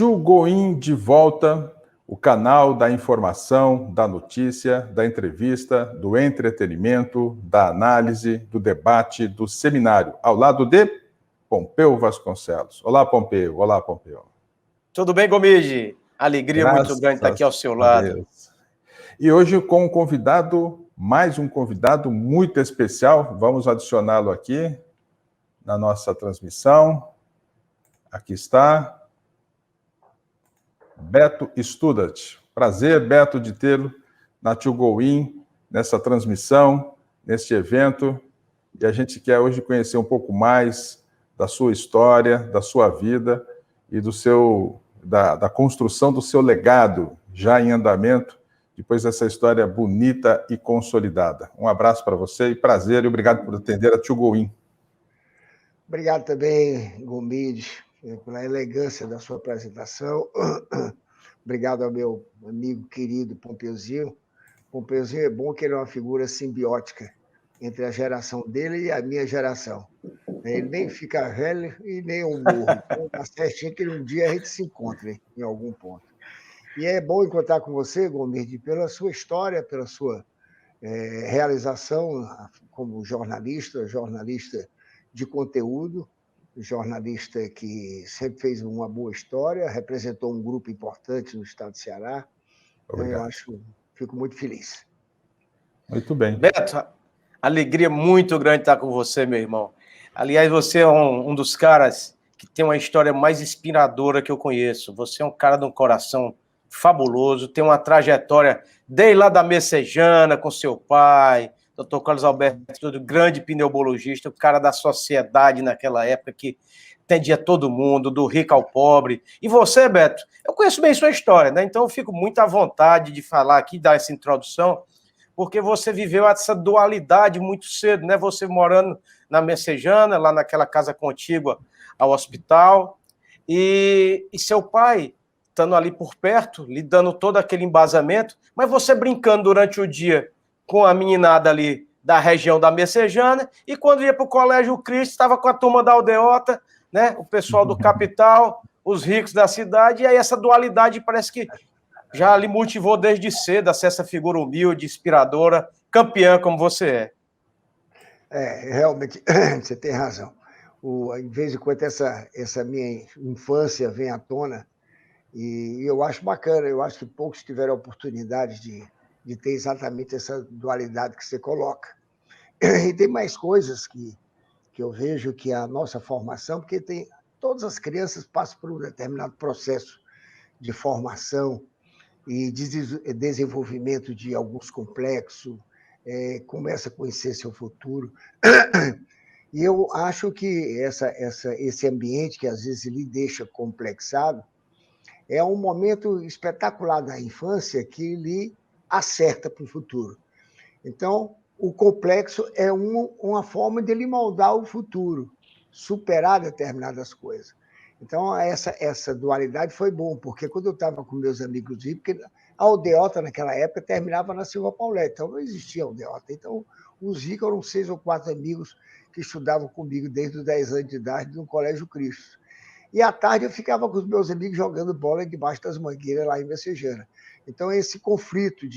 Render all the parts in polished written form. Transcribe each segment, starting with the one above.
To Go In de volta, o canal da informação, da notícia, da entrevista, do entretenimento, da análise, do debate, do seminário, ao lado de Pompeu Vasconcelos. Olá, Pompeu. Olá, Pompeu. Tudo bem, Gomide? Alegria muito grande estar aqui ao seu lado. E hoje com um convidado, mais um convidado muito especial. Vamos adicioná-lo aqui na nossa transmissão. Aqui está. Beto Studart. Prazer, Beto, de tê-lo na To Go In, nessa transmissão, neste evento. E a gente quer hoje conhecer um pouco mais da sua história, da sua vida e da construção do seu legado já em andamento, depois dessa história bonita e consolidada. Um abraço para você e prazer, e obrigado por atender a To Go In. Obrigado também, Gomide, pela elegância da sua apresentação. Obrigado ao meu amigo querido Pompeuzinho. Pompeuzinho é bom que ele é uma figura simbiótica entre a geração dele e a minha geração. Ele nem fica velho e nem um morro. Então, tá certinho que um dia a gente se encontre em algum ponto. E é bom encontrar com você, Gomide, pela sua história, pela sua realização como jornalista de conteúdo, jornalista que sempre fez uma boa história, representou um grupo importante no estado do Ceará. Obrigado. Fico muito feliz. Muito bem. Beto, alegria muito grande estar com você, meu irmão. Aliás, você é um dos caras que tem uma história mais inspiradora que eu conheço. Você é um cara de um coração fabuloso, tem uma trajetória desde lá da Messejana com seu pai, Dr. Carlos Alberto, grande pneumologista, o cara da sociedade naquela época que atendia todo mundo, do rico ao pobre. E você, Beto, eu conheço bem sua história, né? Então eu fico muito à vontade de falar aqui, dar essa introdução, porque você viveu essa dualidade muito cedo, né? Você morando na Messejana, lá naquela casa contígua ao hospital, e seu pai estando ali por perto, lhe dando todo aquele embasamento, mas você brincando durante o dia com a meninada ali da região da Messejana, e quando ia para o Colégio Cristo, estava com a turma da Aldeota, né? O pessoal do capital, os ricos da cidade, e aí essa dualidade parece que já lhe motivou desde cedo a ser essa figura humilde, inspiradora, campeã como você é. Realmente, você tem razão. Em vez de quando essa minha infância vem à tona, e eu acho bacana, eu acho que poucos tiveram a oportunidade de ter exatamente essa dualidade que você coloca. E tem mais coisas que eu vejo que a nossa formação, porque todas as crianças passam por um determinado processo de formação e de desenvolvimento de alguns complexos, começa a conhecer seu futuro. E eu acho que esse ambiente que às vezes lhe deixa complexado é um momento espetacular da infância que lhe acerta para o futuro. Então, o complexo é uma forma de lhe moldar o futuro, superar determinadas coisas. Então, essa dualidade foi bom, porque quando eu estava com meus amigos porque a aldeota naquela época terminava na Silva Paulete, então não existia aldeota. Então, os ricos eram 6 ou 4 amigos que estudavam comigo desde os 10 anos de idade no Colégio Cristo. E à tarde eu ficava com os meus amigos jogando bola debaixo das mangueiras lá em Messejana. Então, esse conflito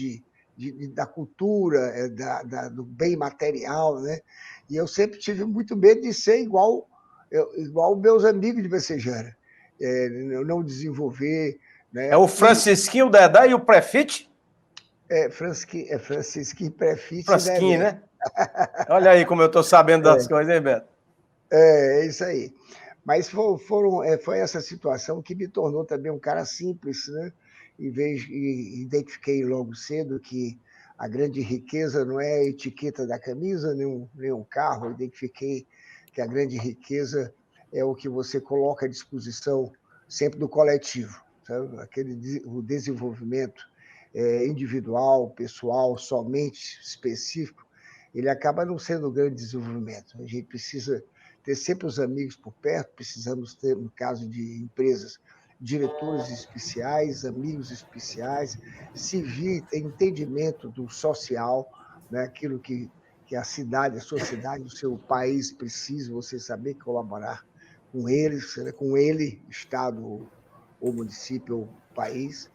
da cultura, do bem material, né? E eu sempre tive muito medo de ser igual meus amigos de Messejana, não desenvolver. Né? É o Francisquinho, o Dedé e o Prefite? Francisquinho, Prefite. Francisquinho, né? Olha aí como eu estou sabendo das coisas, hein, Beto? É isso aí. Mas foi essa situação que me tornou também um cara simples, né? Identifiquei logo cedo que a grande riqueza não é a etiqueta da camisa, nem um carro. Eu identifiquei que a grande riqueza é o que você coloca à disposição sempre do coletivo, sabe? O desenvolvimento individual, pessoal, somente específico, ele acaba não sendo um grande desenvolvimento. A gente precisa ter sempre os amigos por perto, precisamos ter, no caso de empresas, diretores especiais, amigos especiais, ter entendimento do social, né? Aquilo que a cidade, a sociedade, o seu país precisa, você saber colaborar com eles, com ele, Estado ou município, ou país.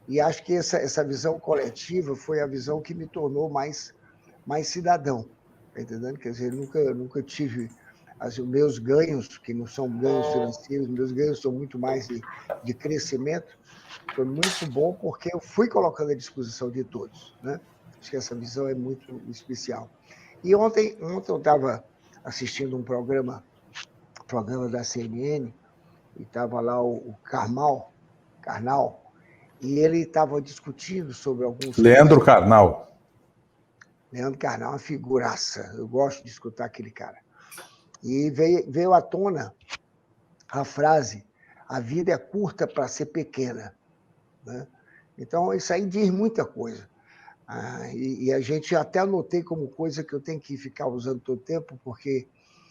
E acho que essa visão coletiva foi a visão que me tornou mais cidadão, tá entendendo? Quer dizer, nunca tive os meus ganhos, que não são ganhos financeiros, meus ganhos são muito mais de crescimento. Foi muito bom porque eu fui colocando à disposição de todos, né? Acho que essa visão é muito especial. E ontem eu estava assistindo um programa da CNN, e estava lá o Karnal, e ele estava discutindo sobre alguns temas. Leandro Carnal. Leandro Carnal é uma figuraça, eu gosto de escutar aquele cara. E veio à tona a frase: a vida é curta para ser pequena, né? Então, isso aí diz muita coisa. E a gente até anotei como coisa que eu tenho que ficar usando todo o tempo, porque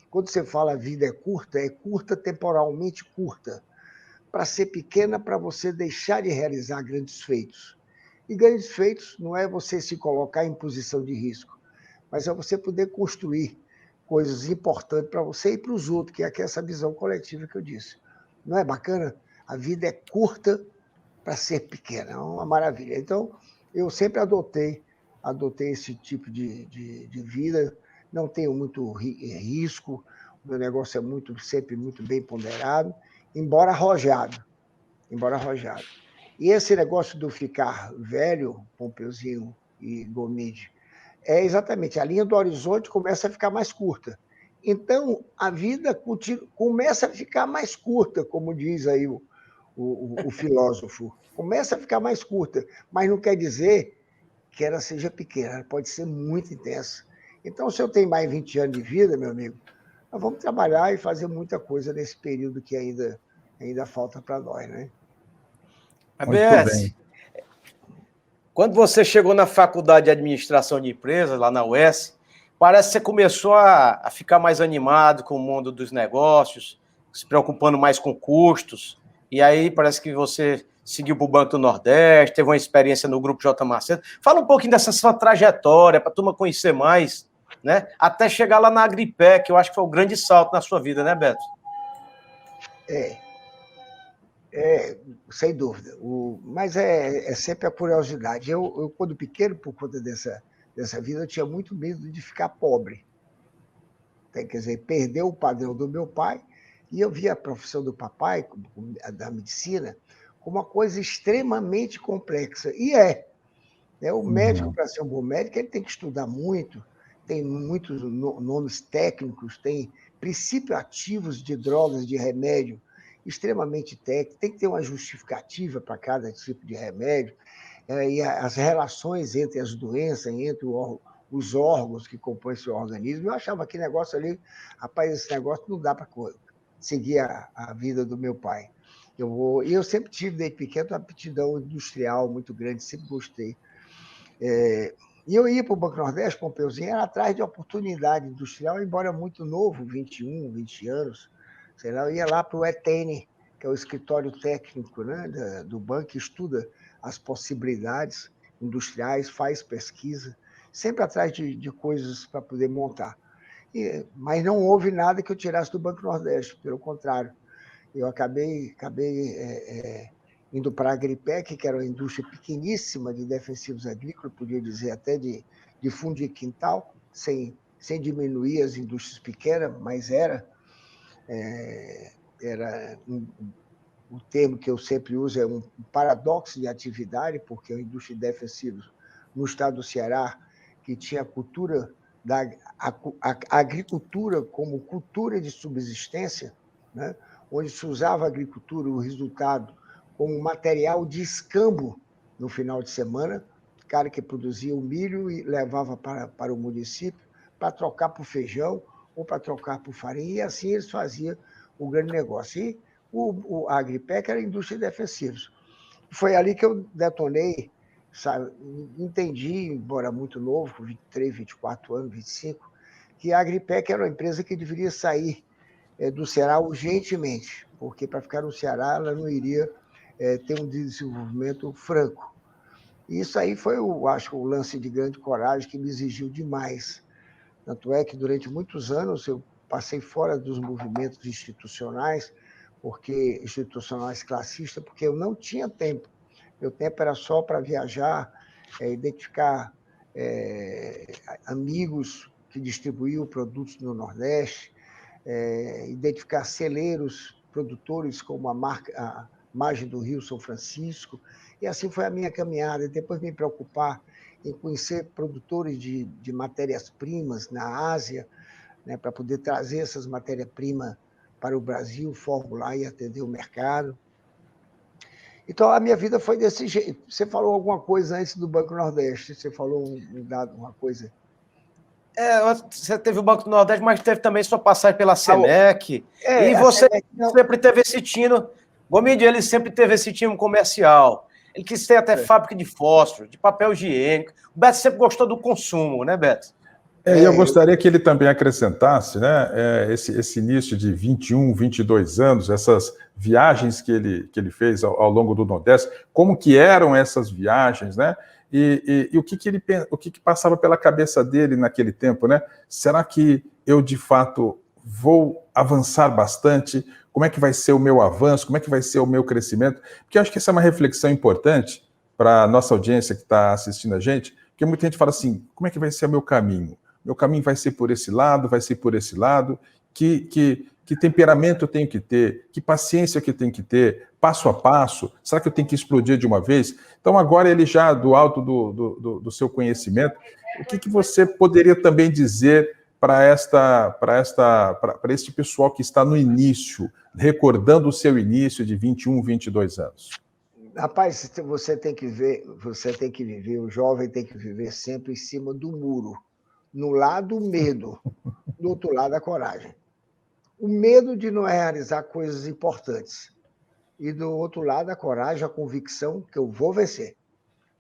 quando você fala a vida é curta temporalmente curta, para ser pequena, para você deixar de realizar grandes feitos. E grandes feitos não é você se colocar em posição de risco, mas é você poder construir coisas importantes para você e para os outros, que é essa visão coletiva que eu disse. Não é bacana? A vida é curta para ser pequena, é uma maravilha. Então, eu sempre adotei esse tipo de vida, não tenho muito risco, o meu negócio é sempre muito bem ponderado, embora arrojado. E esse negócio do ficar velho, Pompeuzinho e Gomide, é exatamente, a linha do horizonte começa a ficar mais curta. Então, a vida começa a ficar mais curta, como diz aí o filósofo. Começa a ficar mais curta, mas não quer dizer que ela seja pequena, ela pode ser muito intensa. Então, se eu tenho mais 20 anos de vida, meu amigo, nós vamos trabalhar e fazer muita coisa nesse período que ainda falta para nós, né? Muito bem. Quando você chegou na faculdade de administração de empresas, lá na UES, parece que você começou a ficar mais animado com o mundo dos negócios, se preocupando mais com custos, e aí parece que você seguiu para o Banco do Nordeste, teve uma experiência no Grupo J. Macedo. Fala um pouquinho dessa sua trajetória, para a turma conhecer mais, né? Até chegar lá na Agripec, que eu acho que foi o grande salto na sua vida, né, Beto? Sem dúvida. Mas é sempre a curiosidade. Eu, quando pequeno, por conta dessa vida, eu tinha muito medo de ficar pobre. Quer dizer, perder o padrão do meu pai, e eu via a profissão do papai, da medicina, como uma coisa extremamente complexa. E né? O médico, para ser um bom médico, ele tem que estudar muito, tem muitos nomes técnicos, tem princípios ativos de drogas, de remédio, extremamente técnico, tem que ter uma justificativa para cada tipo de remédio, e as relações entre as doenças, entre os órgãos que compõem seu organismo. Eu achava que negócio ali, rapaz, esse negócio não dá para seguir a vida do meu pai. E eu sempre tive, desde pequeno, uma aptidão industrial muito grande, sempre gostei. E eu ia para o Banco Nordeste, Pompeuzinho, era atrás de oportunidade industrial, embora muito novo, 21, 20 anos, sei lá, eu ia lá para o ETN, que é o escritório técnico, né, do banco, que estuda as possibilidades industriais, faz pesquisa, sempre atrás de coisas para poder montar. Mas não houve nada que eu tirasse do Banco Nordeste, pelo contrário. Eu acabei indo para a Agripec, que era uma indústria pequeníssima de defensivos agrícolas, podia dizer até de fundo de quintal, sem diminuir as indústrias pequenas, mas era o termo que eu sempre uso é um paradoxo de atividade, porque a indústria de defensivos no estado do Ceará, que tinha a cultura a agricultura como cultura de subsistência, né? Onde se usava a agricultura, o resultado, como material de escambo no final de semana, o cara que produzia o milho e levava para o município para trocar por feijão ou para trocar por farinha, e assim eles faziam o grande negócio. E a Agripec era a indústria de defensivos. Foi ali que eu detonei, sabe? Entendi, embora muito novo, com 23, 24 anos, 25, que a Agripec era uma empresa que deveria sair do Ceará urgentemente, porque para ficar no Ceará ela não iria ter um desenvolvimento franco. E isso aí foi, acho, o lance de grande coragem que me exigiu demais. Tanto é que durante muitos anos eu passei fora dos movimentos institucionais, porque institucionais classistas, porque eu não tinha tempo. Meu tempo era só para viajar, identificar amigos que distribuíam produtos no Nordeste, identificar celeiros, produtores como a Margem do Rio São Francisco, e assim foi a minha caminhada. E depois me preocupar em conhecer produtores de matérias-primas na Ásia, né, para poder trazer essas matérias-primas para o Brasil, formular e atender o mercado. Então, a minha vida foi desse jeito. Você falou alguma coisa antes do Banco Nordeste, você falou uma coisa. Você teve o Banco do Nordeste, mas teve também sua passagem pela Semec. E você Semec, sempre teve esse tino. Gomide, ele sempre teve esse tino comercial. Ele quis ter até fábrica de fósforo, de papel higiênico. O Beto sempre gostou do consumo, né, Beto? E eu gostaria que ele também acrescentasse, né, esse início de 21, 22 anos, essas viagens que ele fez ao longo do Nordeste, como que eram essas viagens, né? E o que passava pela cabeça dele naquele tempo, né? Será que eu, de fato, vou avançar bastante? Como é que vai ser o meu avanço? Como é que vai ser o meu crescimento? Porque eu acho que essa é uma reflexão importante para a nossa audiência que está assistindo a gente, porque muita gente fala assim, como é que vai ser o meu caminho? Meu caminho vai ser por esse lado, vai ser por esse lado, que temperamento eu tenho que ter, que paciência que eu tenho que ter, passo a passo, será que eu tenho que explodir de uma vez? Então, agora ele já, do alto do seu conhecimento, o que você poderia também dizer para este pessoal que está no início, recordando o seu início de 21, 22 anos? Rapaz, você tem que viver, o jovem tem que viver sempre em cima do muro. No lado, o medo, do outro lado, a coragem. O medo de não realizar coisas importantes. E do outro lado, a coragem, a convicção que eu vou vencer.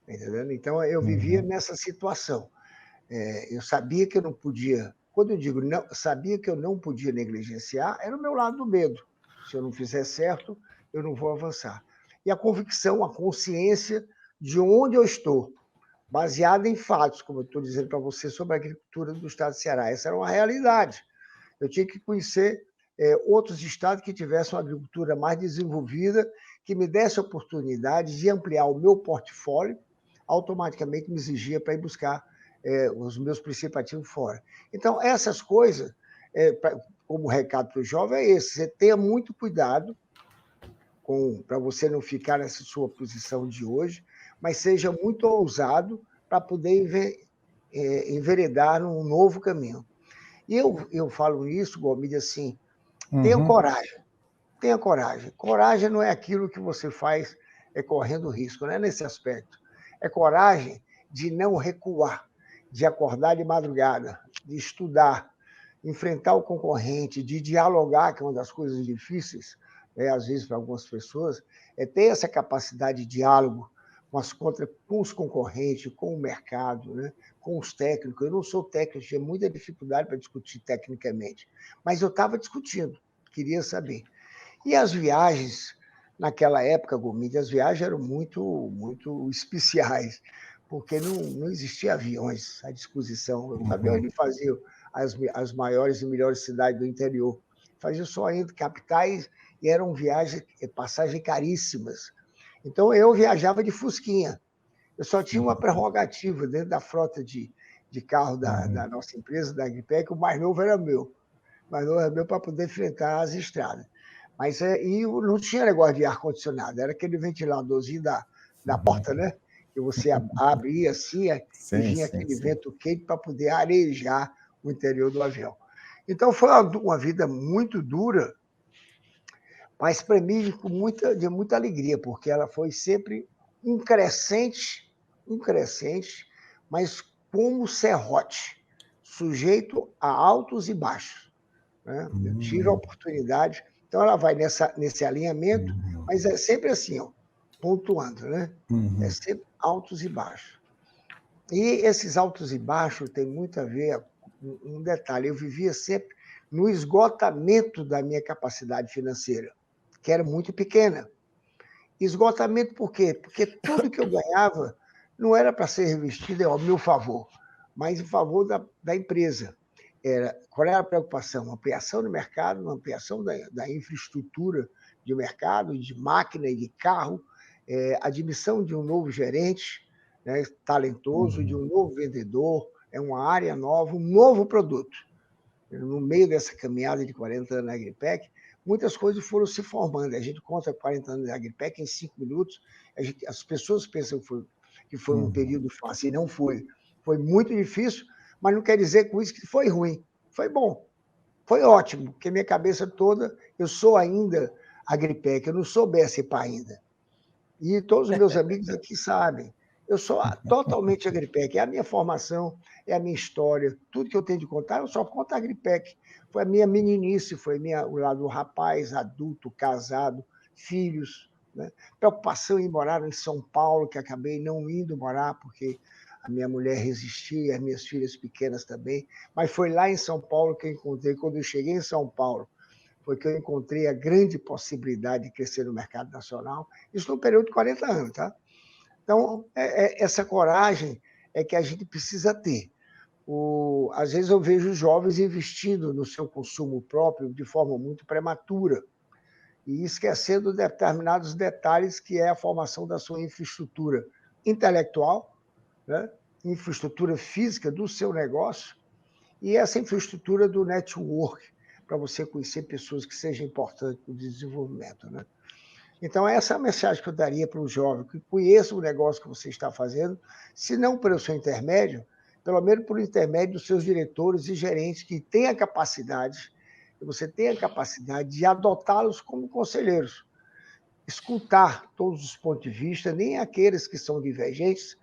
Entendendo? Então, eu vivia nessa situação. Eu sabia que eu não podia, quando eu digo não, sabia que eu não podia negligenciar, era o meu lado do medo. Se eu não fizer certo, eu não vou avançar. E a convicção, a consciência de onde eu estou, baseada em fatos, como eu estou dizendo para você, sobre a agricultura do estado de Ceará. Essa era uma realidade. Eu tinha que conhecer outros estados que tivessem uma agricultura mais desenvolvida, que me desse a oportunidade de ampliar o meu portfólio, automaticamente me exigia para ir buscar os meus princípios ativos fora. Então, essas coisas, como recado para o jovem, é esse: você tenha muito cuidado para você não ficar nessa sua posição de hoje, mas seja muito ousado para poder enveredar num novo caminho. E eu falo isso, Gomide, assim, tenha coragem. Tenha coragem. Coragem não é aquilo que você faz correndo risco, não é nesse aspecto. É coragem de não recuar, de acordar de madrugada, de estudar, enfrentar o concorrente, de dialogar, que é uma das coisas difíceis, às vezes, para algumas pessoas, é ter essa capacidade de diálogo com os concorrentes, com o mercado, né? Com os técnicos. Eu não sou técnico, tinha muita dificuldade para discutir tecnicamente, mas eu estava discutindo, queria saber. E as viagens, naquela época, Gomide, as viagens eram muito, muito especiais, porque não existia aviões à disposição. Os aviões não faziam as maiores e melhores cidades do interior. Faziam só entre capitais e eram viagens, passagens caríssimas. Então, eu viajava de fusquinha. Eu só tinha uma prerrogativa dentro da frota de carro da nossa empresa, da Agripec, o mais novo era meu. O mais novo era meu para poder enfrentar as estradas. Mas e não tinha negócio de ar-condicionado, era aquele ventiladorzinho da porta, né? Que você abria assim e vinha aquele vento quente para poder arejar o interior do avião. Então, foi uma vida muito dura, mas para mim de muita alegria, porque ela foi sempre um crescente, mas como serrote, sujeito a altos e baixos. Né? Eu tive a oportunidade. Então, ela vai nesse alinhamento, mas é sempre assim, ó, pontuando, né? É sempre altos e baixos. E esses altos e baixos têm muito a ver com um detalhe. Eu vivia sempre no esgotamento da minha capacidade financeira, que era muito pequena. Esgotamento por quê? Porque tudo que eu ganhava não era para ser revestido ao meu favor, mas em favor da empresa. Qual era a preocupação? Ampliação do mercado, ampliação da infraestrutura de mercado, de máquina e de carro, admissão de um novo gerente, né, talentoso, de um novo vendedor, é uma área nova, um novo produto. No meio dessa caminhada de 40 anos na Agripec, muitas coisas foram se formando. A gente conta 40 anos da Agripec em 5 minutos. As pessoas pensam que foi um período fácil, e não foi. Foi muito difícil, mas não quer dizer com isso que foi ruim. Foi bom, foi ótimo, porque minha cabeça toda, eu sou ainda Agripec, eu não sou BSPA ainda. E todos os meus amigos aqui sabem. Eu sou totalmente Agripec. É a minha formação, é a minha história. Tudo que eu tenho de contar, eu só conto a Agripec. Foi a minha meninice, foi o lado do rapaz, adulto, casado, filhos. Né? Preocupação em morar em São Paulo, que acabei não indo morar, porque a minha mulher resistia, as minhas filhas pequenas também. Mas foi lá em São Paulo que eu encontrei, quando eu cheguei em São Paulo, foi que eu encontrei a grande possibilidade de crescer no mercado nacional. Isso num período de 40 anos, tá? Então, essa coragem é que a gente precisa ter. Às vezes eu vejo jovens investindo no seu consumo próprio de forma muito prematura e esquecendo determinados detalhes que é a formação da sua infraestrutura intelectual, né? Infraestrutura física do seu negócio e essa infraestrutura do network, para você conhecer pessoas que sejam importantes para o desenvolvimento. Né? Então, essa é a mensagem que eu daria para o jovem, que conheça o negócio que você está fazendo, se não pelo seu intermédio, pelo menos por intermédio dos seus diretores e gerentes que têm a capacidade, que você tenha a capacidade de adotá-los como conselheiros. Escutar todos os pontos de vista, nem aqueles que são divergentes,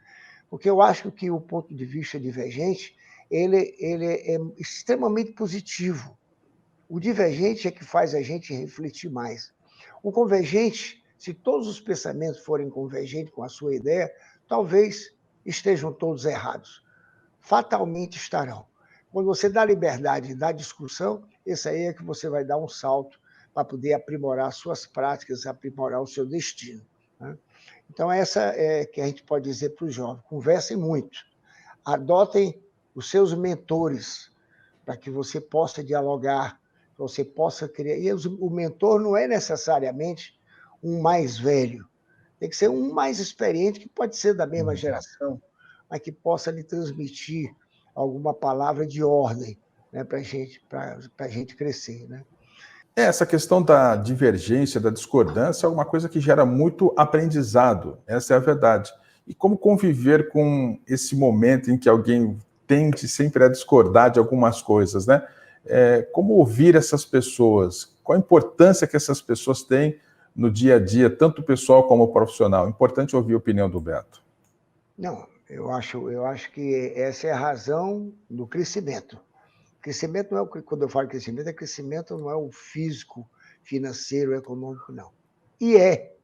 porque eu acho que o ponto de vista divergente ele é extremamente positivo. O divergente é que faz a gente refletir mais. O convergente, se todos os pensamentos forem convergentes com a sua ideia, talvez estejam todos errados. Fatalmente estarão. Quando você dá liberdade, dá discussão, esse aí é que você vai dar um salto para poder aprimorar suas práticas, aprimorar o seu destino. Né? Então, essa é que a gente pode dizer para os jovens: conversem muito, adotem os seus mentores, para que você possa dialogar, que você possa criar. E o mentor não é necessariamente um mais velho, tem que ser um mais experiente, que pode ser da mesma geração, mas que possa lhe transmitir alguma palavra de ordem, né, para a gente crescer. Né? Essa questão da divergência, da discordância, é uma coisa que gera muito aprendizado, essa é a verdade. E como conviver com esse momento em que alguém tende sempre a discordar de algumas coisas, né? Como ouvir essas pessoas? Qual a importância que essas pessoas têm no dia a dia, tanto pessoal como profissional? Importante ouvir a opinião do Beto. Não, eu acho que essa é a razão do crescimento. Crescimento não é, quando eu falo crescimento não é o físico, financeiro, econômico, não. E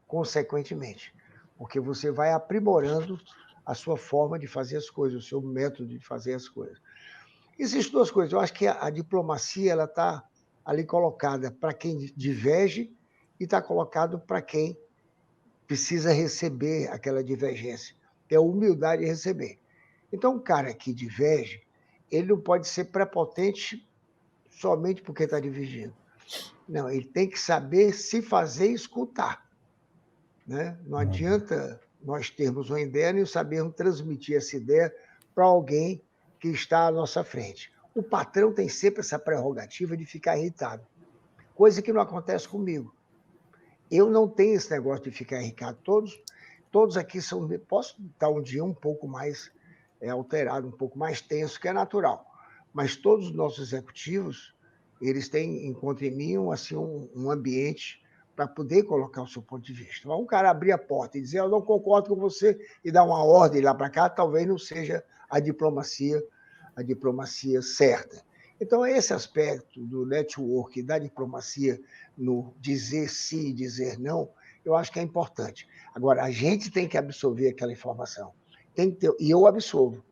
consequentemente, porque você vai aprimorando a sua forma de fazer as coisas, o seu método de fazer as coisas. Existem duas coisas. Eu acho que a diplomacia ela está ali colocada para quem diverge e está colocado para quem precisa receber aquela divergência. Ter a humildade de receber. Então, um cara que diverge, ele não pode ser prepotente somente porque está divergindo. Não, ele tem que saber se fazer escutar. Né? Não adianta nós termos uma ideia e não sabermos transmitir essa ideia para alguém que está à nossa frente. O patrão tem sempre essa prerrogativa de ficar irritado, coisa que não acontece comigo. Eu não tenho esse negócio de ficar irritado. Todos aqui são. Posso estar um dia um pouco mais alterado, um pouco mais tenso, que é natural. Mas todos os nossos executivos, eles encontram em mim assim, um ambiente para poder colocar o seu ponto de vista. Um cara abrir a porta e dizer: eu não concordo com você, e dar uma ordem lá para cá, talvez não seja a diplomacia certa. Então, esse aspecto do network, da diplomacia, no dizer sim e dizer não, eu acho que é importante. Agora, a gente tem que absorver aquela informação. E eu absorvo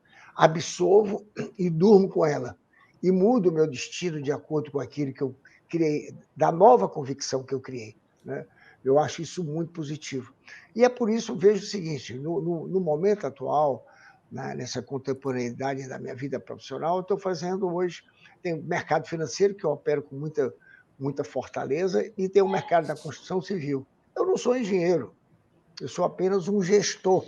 e durmo com ela. E mudo o meu destino de acordo com aquilo que eu criei, da nova convicção que eu criei. Né? Eu acho isso muito positivo. E é por isso que eu vejo o seguinte: no momento atual, né, nessa contemporaneidade da minha vida profissional, eu estou fazendo hoje, tem mercado financeiro, que eu opero com muita fortaleza, e tem o mercado da construção civil. Eu não sou engenheiro, eu sou apenas um gestor.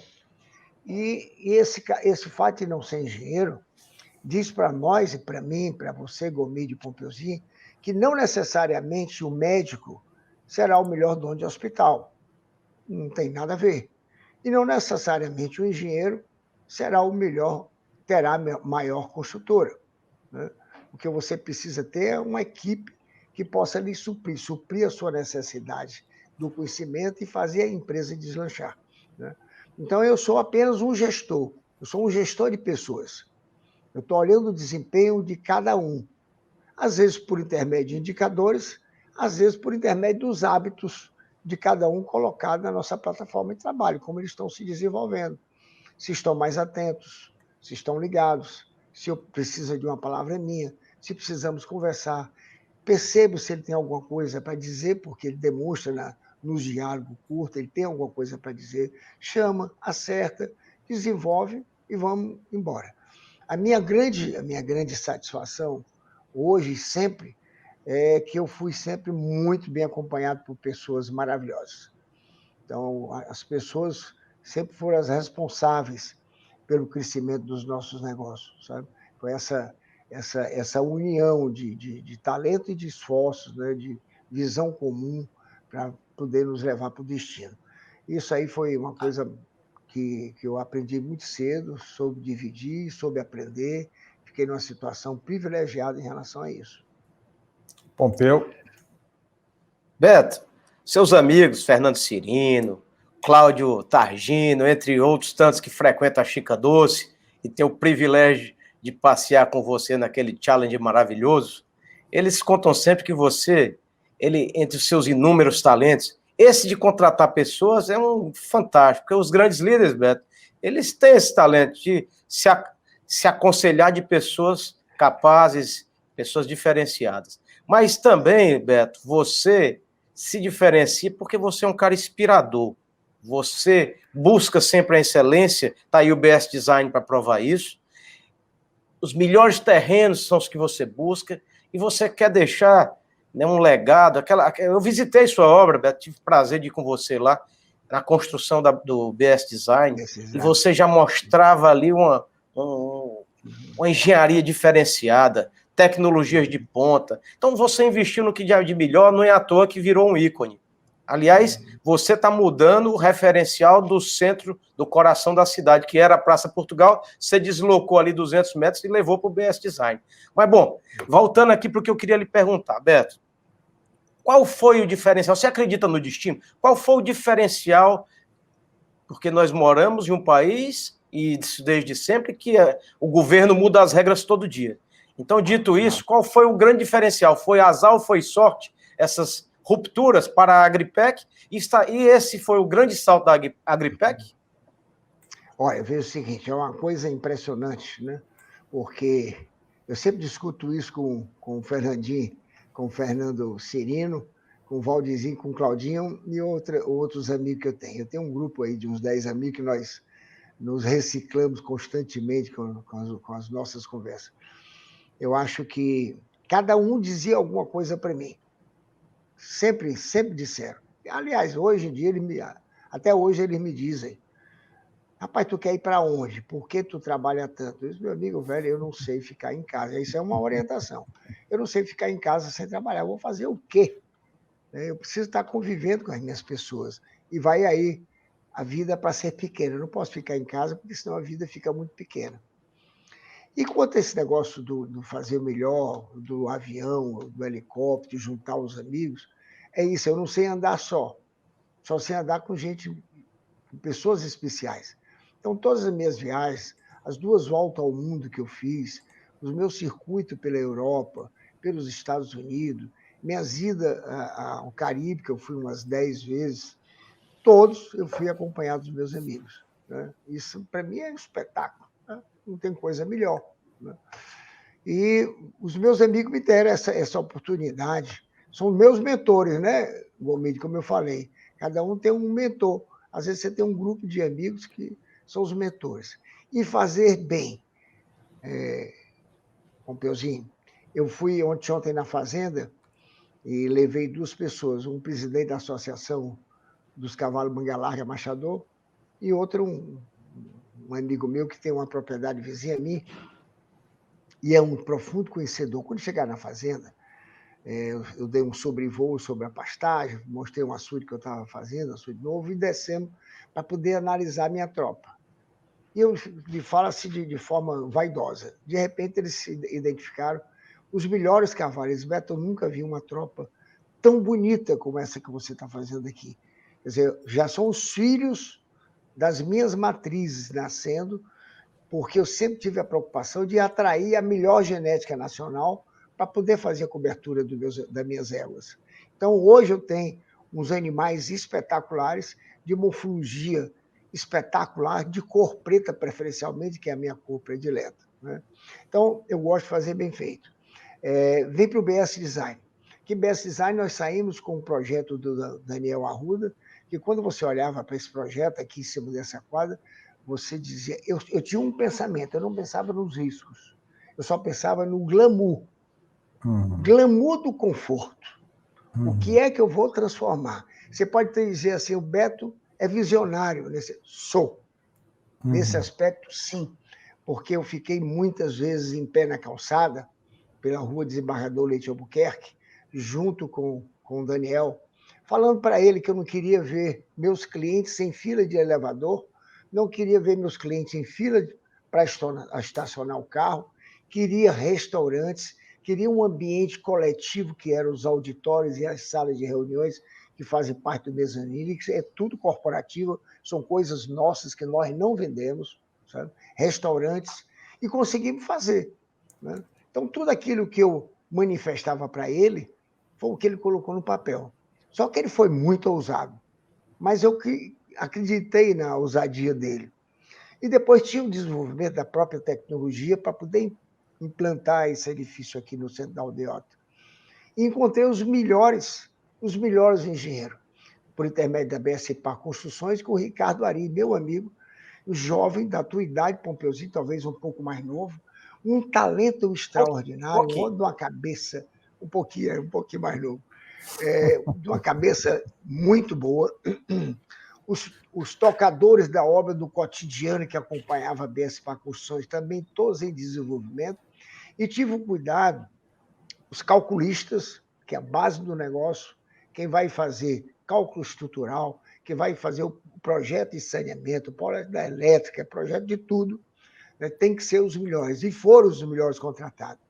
E esse fato de não ser engenheiro diz para nós, e para mim, para você, Gomide e Pompeuzinho, que não necessariamente o médico será o melhor dono de hospital. Não tem nada a ver. E não necessariamente o engenheiro será o melhor, terá a maior construtora, né? O que você precisa ter é uma equipe que possa lhe suprir a sua necessidade do conhecimento e fazer a empresa deslanchar, né? Então, eu sou apenas um gestor, eu sou um gestor de pessoas. Eu estou olhando o desempenho de cada um, às vezes por intermédio de indicadores, às vezes por intermédio dos hábitos de cada um colocado na nossa plataforma de trabalho, como eles estão se desenvolvendo, se estão mais atentos, se estão ligados, se eu preciso de uma palavra minha, se precisamos conversar. Percebo se ele tem alguma coisa para dizer, porque ele demonstra nos diálogos curtos, ele tem alguma coisa para dizer, chama, acerta, desenvolve e vamos embora. A minha grande satisfação, hoje e sempre, é que eu fui sempre muito bem acompanhado por pessoas maravilhosas. Então, as pessoas sempre foram as responsáveis pelo crescimento dos nossos negócios, sabe? Foi essa união de talento e de esforços, né? De visão comum para poder nos levar para o destino. Isso aí foi uma coisa que eu aprendi muito cedo, soube dividir, soube aprender, fiquei numa situação privilegiada em relação a isso. Pompeu. Beto, seus amigos, Fernando Cirino, Cláudio Targino, entre outros tantos que frequentam a Chica Doce e tem o privilégio de passear com você naquele challenge maravilhoso, eles contam sempre que você, entre os seus inúmeros talentos, esse de contratar pessoas é um fantástico, porque os grandes líderes, Beto, eles têm esse talento de se aconselhar de pessoas capazes, pessoas diferenciadas. Mas também, Beto, você se diferencia porque você é um cara inspirador. Você busca sempre a excelência, está aí o BS Design para provar isso. Os melhores terrenos são os que você busca e você quer deixar, né, um legado. Eu visitei sua obra, Beto, tive prazer de ir com você lá, na construção do BS Design, e você já mostrava ali uma engenharia diferenciada, tecnologias de ponta. Então, você investiu no que há de melhor, não é à toa que virou um ícone. Aliás, você está mudando o referencial do centro, do coração da cidade, que era a Praça Portugal, você deslocou ali 200 metros e levou para o BS Design. Mas, bom, voltando aqui para o que eu queria lhe perguntar, Beto, qual foi o diferencial? Você acredita no destino? Qual foi o diferencial? Porque nós moramos em um país, e desde sempre, que o governo muda as regras todo dia. Então, dito isso, qual foi o grande diferencial? Foi azar ou foi sorte? Essas rupturas para a Agripec? E esse foi o grande salto da Agripec? Olha, eu vejo o seguinte, é uma coisa impressionante, né? Porque eu sempre discuto isso com o Fernandinho, com o Fernando Cirino, com o Valdizinho, com o Claudinho e outros amigos que eu tenho. Eu tenho um grupo aí de uns 10 amigos que nós nos reciclamos constantemente com as nossas conversas. Eu acho que cada um dizia alguma coisa para mim. Sempre disseram. Aliás, hoje em dia, até hoje eles me dizem, rapaz, tu quer ir para onde? Por que tu trabalha tanto? Eu disse, meu amigo velho, eu não sei ficar em casa. Isso é uma orientação. Eu não sei ficar em casa sem trabalhar. Eu vou fazer o quê? Eu preciso estar convivendo com as minhas pessoas. E vai aí a vida para ser pequena. Eu não posso ficar em casa, porque senão a vida fica muito pequena. E quanto a esse negócio do fazer o melhor, do avião, do helicóptero, juntar os amigos, é isso, eu não sei andar só sei andar com gente, com pessoas especiais. Então, todas as minhas viagens, as 2 voltas ao mundo que eu fiz, os meus circuitos pela Europa, pelos Estados Unidos, minhas idas ao Caribe, que eu fui umas 10 vezes, todos eu fui acompanhado dos meus amigos, né? Isso, para mim, é um espetáculo, né? Não tem coisa melhor, né? E os meus amigos me deram essa oportunidade, são meus mentores, né, Gomide, como eu falei. Cada um tem um mentor. Às vezes você tem um grupo de amigos que são os mentores. E fazer bem. Pompeuzinho, eu fui ontem na fazenda e levei 2 pessoas, um presidente da Associação dos Cavalos Manga Larga Machador e outro um amigo meu que tem uma propriedade vizinha a mim e é um profundo conhecedor. Quando chegar na fazenda, eu dei um sobrevoo sobre a pastagem, mostrei um açude que eu estava fazendo, açude novo, e descemos para poder analisar a minha tropa. E eu falo assim de forma vaidosa. De repente, eles se identificaram os melhores cavalos. Beto, eu nunca vi uma tropa tão bonita como essa que você está fazendo aqui. Quer dizer, já são os filhos das minhas matrizes nascendo, porque eu sempre tive a preocupação de atrair a melhor genética nacional para poder fazer a cobertura das minhas éguas. Então, hoje eu tenho uns animais espetaculares, de morfologia espetacular, de cor preta preferencialmente, que é a minha cor predileta, né? Então, eu gosto de fazer bem feito. Vem para o BS Design. Que BS Design nós saímos com um projeto do Daniel Arruda, que quando você olhava para esse projeto aqui em cima dessa quadra, você dizia... Eu tinha um pensamento, eu não pensava nos riscos, eu só pensava no glamour. Glamour do conforto. O que é que eu vou transformar? Você pode dizer assim, o Beto é visionário. Sou. Nesse aspecto, sim. Porque eu fiquei muitas vezes em pé na calçada, pela rua Desembargador Leite Albuquerque, junto com o Daniel, falando para ele que eu não queria ver meus clientes em fila de elevador, não queria ver meus clientes em fila para estacionar o carro, queria restaurantes, queria um ambiente coletivo, que eram os auditórios e as salas de reuniões, que fazem parte do mezanino, que é tudo corporativo, são coisas nossas que nós não vendemos, sabe? Restaurantes, e conseguimos fazer, né? Então, tudo aquilo que eu manifestava para ele foi o que ele colocou no papel. Só que ele foi muito ousado, mas eu acreditei na ousadia dele. E depois tinha o desenvolvimento da própria tecnologia para poder implantar esse edifício aqui no centro da aldeota. E encontrei os melhores engenheiros, por intermédio da BSPA Construções, com o Ricardo Ari, meu amigo, um jovem da tua idade, Pompeuzinho, talvez um pouco mais novo, um talento extraordinário, um homem de uma cabeça um pouquinho mais novo, de uma cabeça muito boa. Os tocadores da obra do cotidiano que acompanhava a BSPA Construções também todos em desenvolvimento, e tive o cuidado, os calculistas, que é a base do negócio, quem vai fazer cálculo estrutural, quem vai fazer o projeto de saneamento, o projeto da elétrica, projeto de tudo, né? Tem que ser os melhores, e foram os melhores contratados.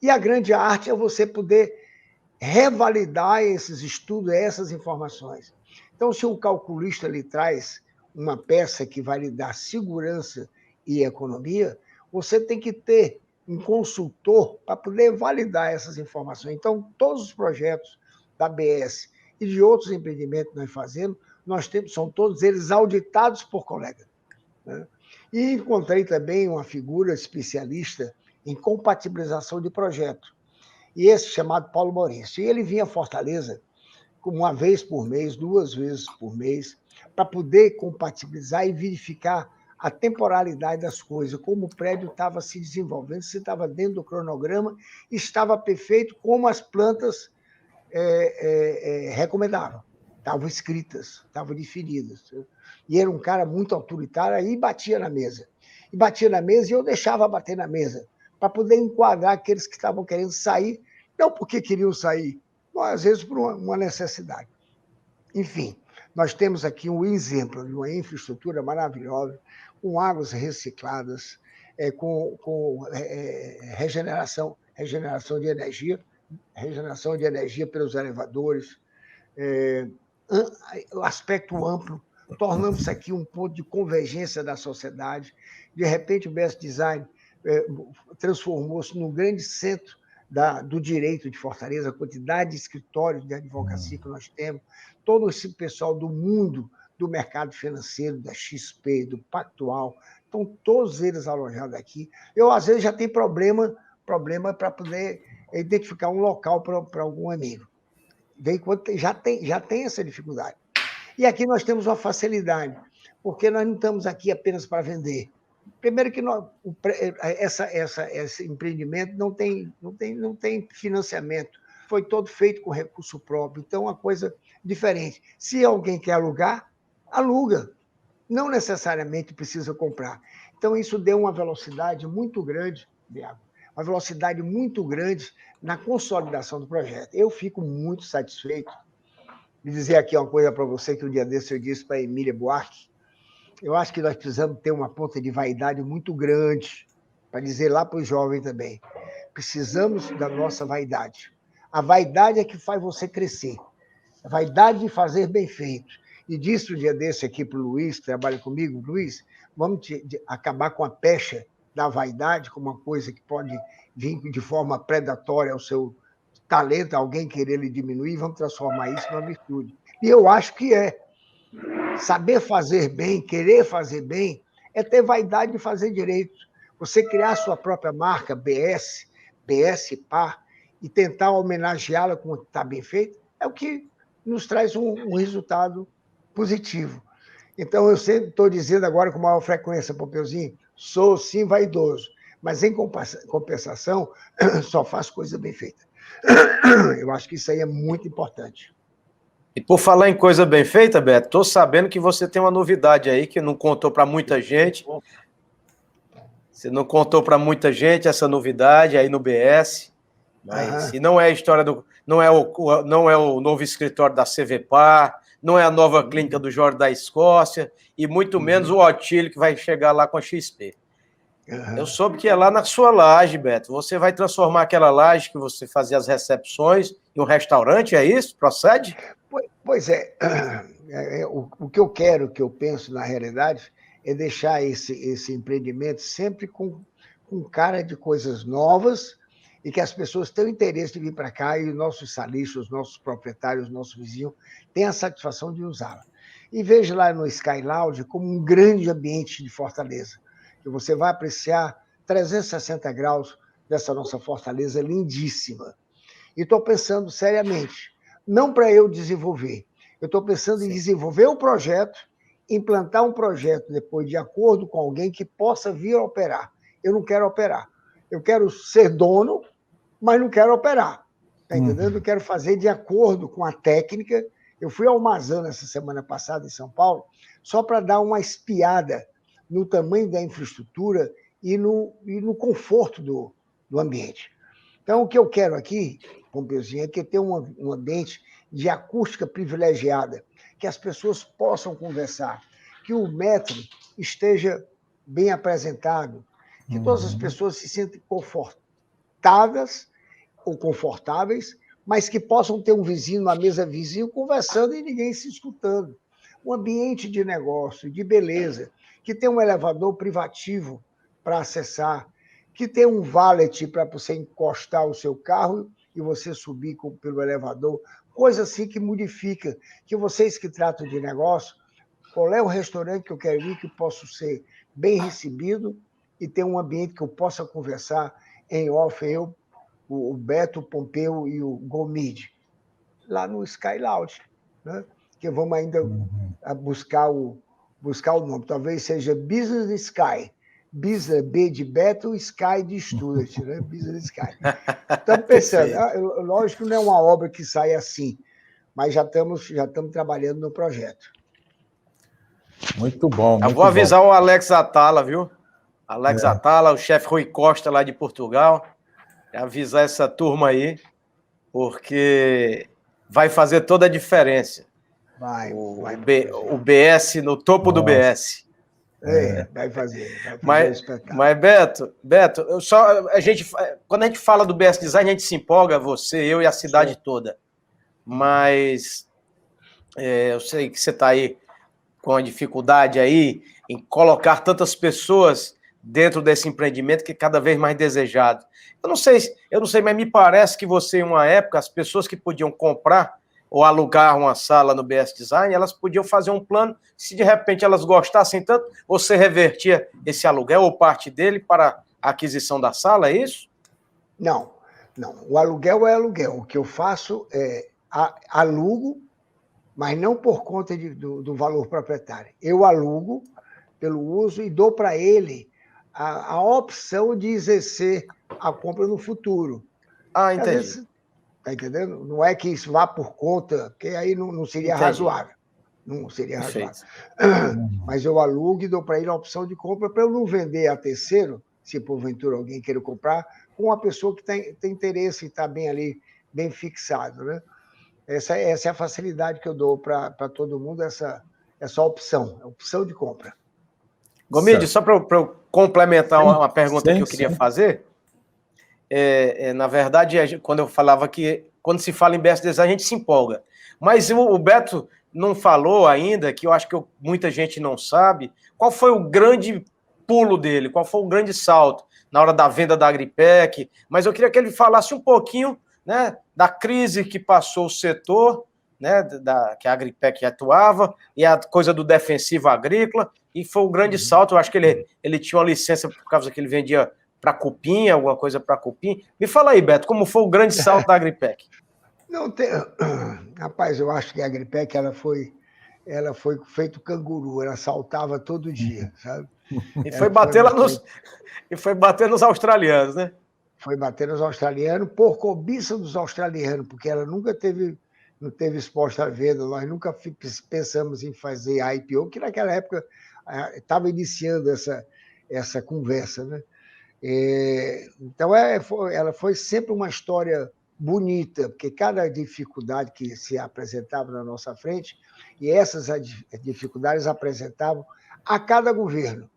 E a grande arte é você poder revalidar esses estudos, essas informações. Então, se o calculista lhe traz uma peça que vai lhe dar segurança e economia, você tem que ter um consultor para poder validar essas informações. Então, todos os projetos da BS e de outros empreendimentos que nós fazemos, são todos eles auditados por colegas, né? E encontrei também uma figura especialista em compatibilização de projeto, e esse chamado Paulo Maurício. E ele vinha a Fortaleza uma vez por mês, 2 vezes por mês, para poder compatibilizar e verificar a temporalidade das coisas, como o prédio estava se desenvolvendo, se estava dentro do cronograma, estava perfeito, como as plantas recomendavam. Estavam escritas, estavam definidas. E era um cara muito autoritário, aí batia na mesa. E batia na mesa e eu deixava bater na mesa, para poder enquadrar aqueles que estavam querendo sair, não porque queriam sair, mas às vezes por uma necessidade. Enfim, nós temos aqui um exemplo de uma infraestrutura maravilhosa, com águas recicladas, com regeneração de energia, regeneração de energia pelos elevadores, aspecto amplo, tornamos isso aqui um ponto de convergência da sociedade. De repente, o BS Design transformou-se num grande centro do direito de Fortaleza, a quantidade de escritórios de advocacia que nós temos, todo esse pessoal do mundo do mercado financeiro, da XP, do Pactual, estão todos eles alojados aqui. Eu, às vezes, já tenho problema para poder identificar um local para algum amigo. Já tem essa dificuldade. E aqui nós temos uma facilidade, porque nós não estamos aqui apenas para vender. Primeiro que esse empreendimento não tem financiamento, foi todo feito com recurso próprio. Então, uma coisa diferente. Se alguém quer alugar, aluga. Não necessariamente precisa comprar. Então, isso deu uma velocidade muito grande, Biago, uma velocidade muito grande na consolidação do projeto. Eu fico muito satisfeito de dizer aqui uma coisa para você que um dia desse eu disse para a Emília Buarque. Eu acho que nós precisamos ter uma ponta de vaidade muito grande, para dizer lá para os jovens também. Precisamos da nossa vaidade. A vaidade é que faz você crescer. A vaidade de fazer bem feito. E disse um dia desse aqui para o Luiz, que trabalha comigo, Luiz, vamos acabar com a pecha da vaidade, como uma coisa que pode vir de forma predatória ao seu talento, alguém querer lhe diminuir, vamos transformar isso numa virtude. E eu acho que é. Saber fazer bem, querer fazer bem, é ter vaidade de fazer direito. Você criar sua própria marca, BS Par, e tentar homenageá-la como está bem feito, é o que nos traz um resultado positivo. Então, eu sempre estou dizendo agora com maior frequência, Pompeuzinho, sou sim vaidoso, mas em compensação, só faço coisa bem feita. Eu acho que isso aí é muito importante. E por falar em coisa bem feita, Beto, estou sabendo que você tem uma novidade aí que não contou para muita gente. Você não contou para muita gente essa novidade aí no BS, mas e não é a história do, não é o novo escritório da CVPAR, não é a nova clínica do Jorge da Escócia e muito menos o Otílio que vai chegar lá com a XP. Eu soube que é lá na sua laje, Beto. Você vai transformar aquela laje que você fazia as recepções em um restaurante, é isso? Procede? Pois é. O que eu quero, o que eu penso na realidade, é deixar esse empreendimento sempre com cara de coisas novas e que as pessoas tenham interesse de vir para cá e os nossos salistas, os nossos proprietários, os nossos vizinhos tenham a satisfação de usá-la. E veja lá no Sky Lounge como um grande ambiente de Fortaleza, que você vai apreciar 360 graus dessa nossa Fortaleza lindíssima. E estou pensando seriamente, não para eu desenvolver, eu estou pensando em desenvolver um projeto, implantar um projeto depois de acordo com alguém que possa vir a operar. Eu não quero operar. Eu quero ser dono, mas não quero operar. Está entendendo? Eu quero fazer de acordo com a técnica. Eu fui ao Mazano essa semana passada em São Paulo, só para dar uma espiada no tamanho da infraestrutura e no conforto do ambiente. Então, o que eu quero aqui, Pompeuzinho, é que tenha um ambiente de acústica privilegiada, que as pessoas possam conversar, que o metro esteja bem apresentado, que todas as pessoas se sentem confortáveis ou confortáveis, mas que possam ter um vizinho, uma mesa vizinho, conversando e ninguém se escutando. Um ambiente de negócio, de beleza, que tenha um elevador privativo para acessar, que tenha um valet para você encostar o seu carro e você subir pelo elevador, coisa assim que modifica, que vocês que tratam de negócio, qual é o restaurante que eu quero ir, que eu posso ser bem recebido e ter um ambiente que eu possa conversar em off, eu, o Beto, o Pompeu e o Gomide, lá no Sky Lounge, né? Que vamos ainda buscar o nome, talvez seja Business Sky, Business B de Beto, Sky de Stuart, né? Business Sky. Estamos pensando, lógico que não é uma obra que sai assim, mas já estamos trabalhando no projeto. Muito bom. Eu vou avisar o Alex Atala, viu? Alex Atala, o chefe Rui Costa lá de Portugal, avisar essa turma aí, porque vai fazer toda a diferença. O BS no topo do BS. Vai fazer mas Beto, quando a gente fala do BS Design, a gente se empolga, você, eu e a cidade toda. Mas eu sei que você está aí com a dificuldade aí em colocar tantas pessoas dentro desse empreendimento que é cada vez mais desejado. Eu não sei, mas me parece que você, em uma época, as pessoas que podiam comprar ou alugar uma sala no BS Design, elas podiam fazer um plano, se de repente elas gostassem tanto, você revertia esse aluguel ou parte dele para a aquisição da sala, é isso? Não. O aluguel é aluguel. O que eu faço é alugo, mas não por conta do valor proprietário. Eu alugo pelo uso e dou para ele a opção de exercer a compra no futuro. Entendi. Está entendendo? Não é que isso vá por conta, porque aí não seria razoável. Não seria razoável. Mas eu alugo e dou para ele a opção de compra para eu não vender a terceiro, se porventura alguém queira comprar, com uma pessoa que tem interesse e está bem ali, bem fixado. Né? Essa é a facilidade que eu dou para todo mundo, essa opção, a opção de compra. Gomide, só para eu complementar uma pergunta que eu queria fazer, na verdade, quando eu falava que quando se fala em best design, a gente se empolga. Mas o Beto não falou ainda, que eu acho que muita gente não sabe, qual foi o grande pulo dele, qual foi o grande salto na hora da venda da Agripec, mas eu queria que ele falasse um pouquinho, né, da crise que passou o setor, né, que a Agripec atuava, e a coisa do defensivo agrícola, e foi o grande salto. Eu acho que ele tinha uma licença por causa que ele vendia para cupim, alguma coisa para cupim. Me fala aí, Beto, como foi o grande salto da Agripec? Não tem... Rapaz, eu acho que a Agripec ela foi feito canguru, ela saltava todo dia, sabe? E foi bater lá nos australianos, né? Foi bater nos australianos, por cobiça dos australianos, porque ela nunca não teve exposta à venda, nós nunca pensamos em fazer IPO, que naquela época estava iniciando essa conversa, né? Então, ela foi sempre uma história bonita, porque cada dificuldade que se apresentava na nossa frente, e essas dificuldades apresentavam a cada governo.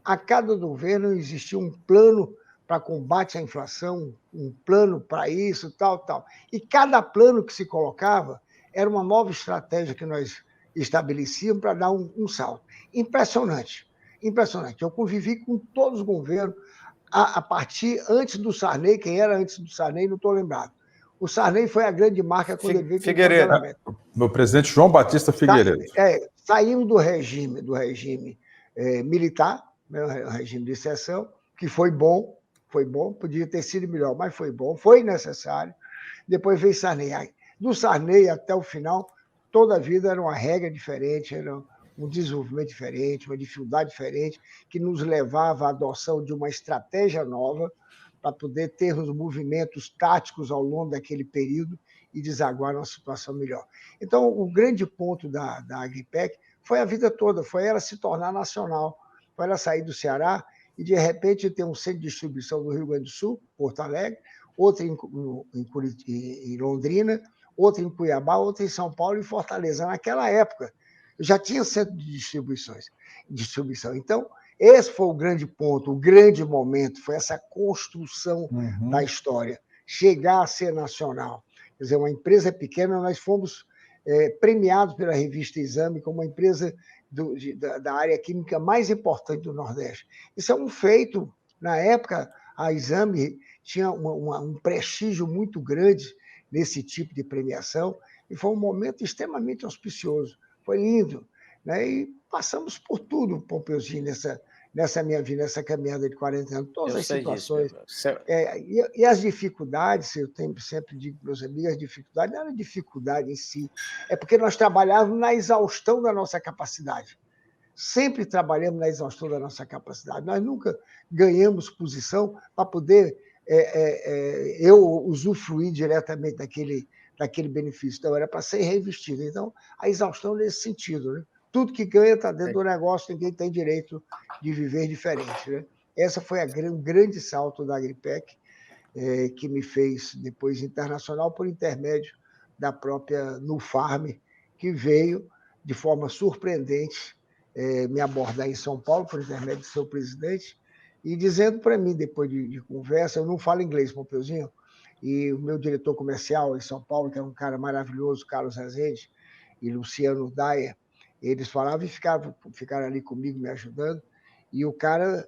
A cada governo existia um plano para combate à inflação, um plano para isso, tal. E cada plano que se colocava era uma nova estratégia que nós estabelecíamos para dar um salto. Impressionante, impressionante. Eu convivi com todos os governos, a partir antes do Sarney. Quem era antes do Sarney, não estou lembrado. O Sarney foi a grande marca quando ele veio com o congelamento. Meu presidente João Batista Figueiredo. Saímos do regime militar, né, o regime de exceção, que foi bom, podia ter sido melhor, mas foi bom, foi necessário. Depois veio Sarney. Do Sarney até o final, toda a vida era uma regra diferente, era um desenvolvimento diferente, uma dificuldade diferente, que nos levava à adoção de uma estratégia nova para poder ter os movimentos táticos ao longo daquele período e desaguar numa situação melhor. Então, o grande ponto da Agripec foi a vida toda, foi ela se tornar nacional, foi ela sair do Ceará e, de repente, ter um centro de distribuição no Rio Grande do Sul, Porto Alegre, outro em Londrina, outro em Cuiabá, outro em São Paulo e Fortaleza. Naquela época, eu já tinha centro de distribuição. Então, esse foi o grande ponto, o grande momento, foi essa construção da história, chegar a ser nacional. Quer dizer, uma empresa pequena, nós fomos premiados pela revista Exame como uma empresa da área química mais importante do Nordeste. Isso é um feito. Na época, a Exame tinha um prestígio muito grande nesse tipo de premiação, e foi um momento extremamente auspicioso. Foi lindo, né? E passamos por tudo, Pompeuzinho, nessa minha vida, nessa caminhada de 40 anos, todas as situações. E as dificuldades, eu sempre digo para meus amigos, as dificuldades não era dificuldade em si, é porque nós trabalhávamos na exaustão da nossa capacidade. Sempre trabalhamos na exaustão da nossa capacidade. Nós nunca ganhamos posição para poder eu usufruir diretamente daquele benefício. Então, era para ser reinvestido. Então, a exaustão nesse sentido, né? Tudo que ganha está dentro do negócio, ninguém tem direito de viver diferente, né? Essa foi o grande salto da Agripec, que me fez depois internacional por intermédio da própria Nufarm, que veio de forma surpreendente me abordar em São Paulo por intermédio do seu presidente e dizendo para mim, depois de conversa, eu não falo inglês, Pompeuzinho, e o meu diretor comercial em São Paulo, que é um cara maravilhoso, Carlos Rezende, e Luciano Daia, eles falavam e ficaram ali comigo, me ajudando. E o cara,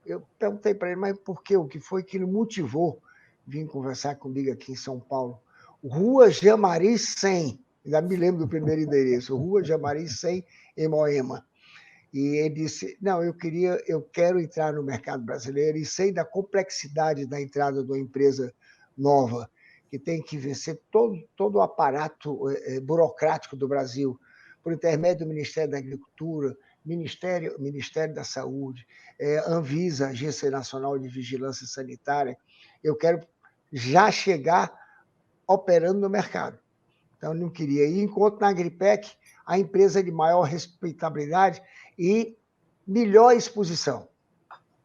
eu perguntei para ele, mas por quê? O que foi que ele motivou vir conversar comigo aqui em São Paulo? Rua Jamari 100, ainda me lembro do primeiro endereço, Rua Jamari 100, em Moema. E ele disse, não, eu quero entrar no mercado brasileiro e sei da complexidade da entrada de uma empresa nova, que tem que vencer todo o aparato burocrático do Brasil, por intermédio do Ministério da Agricultura, Ministério da Saúde, Anvisa, Agência Nacional de Vigilância Sanitária. Eu quero já chegar operando no mercado. Então, eu não queria ir. Enquanto na Agripec, a empresa de maior respeitabilidade e melhor exposição.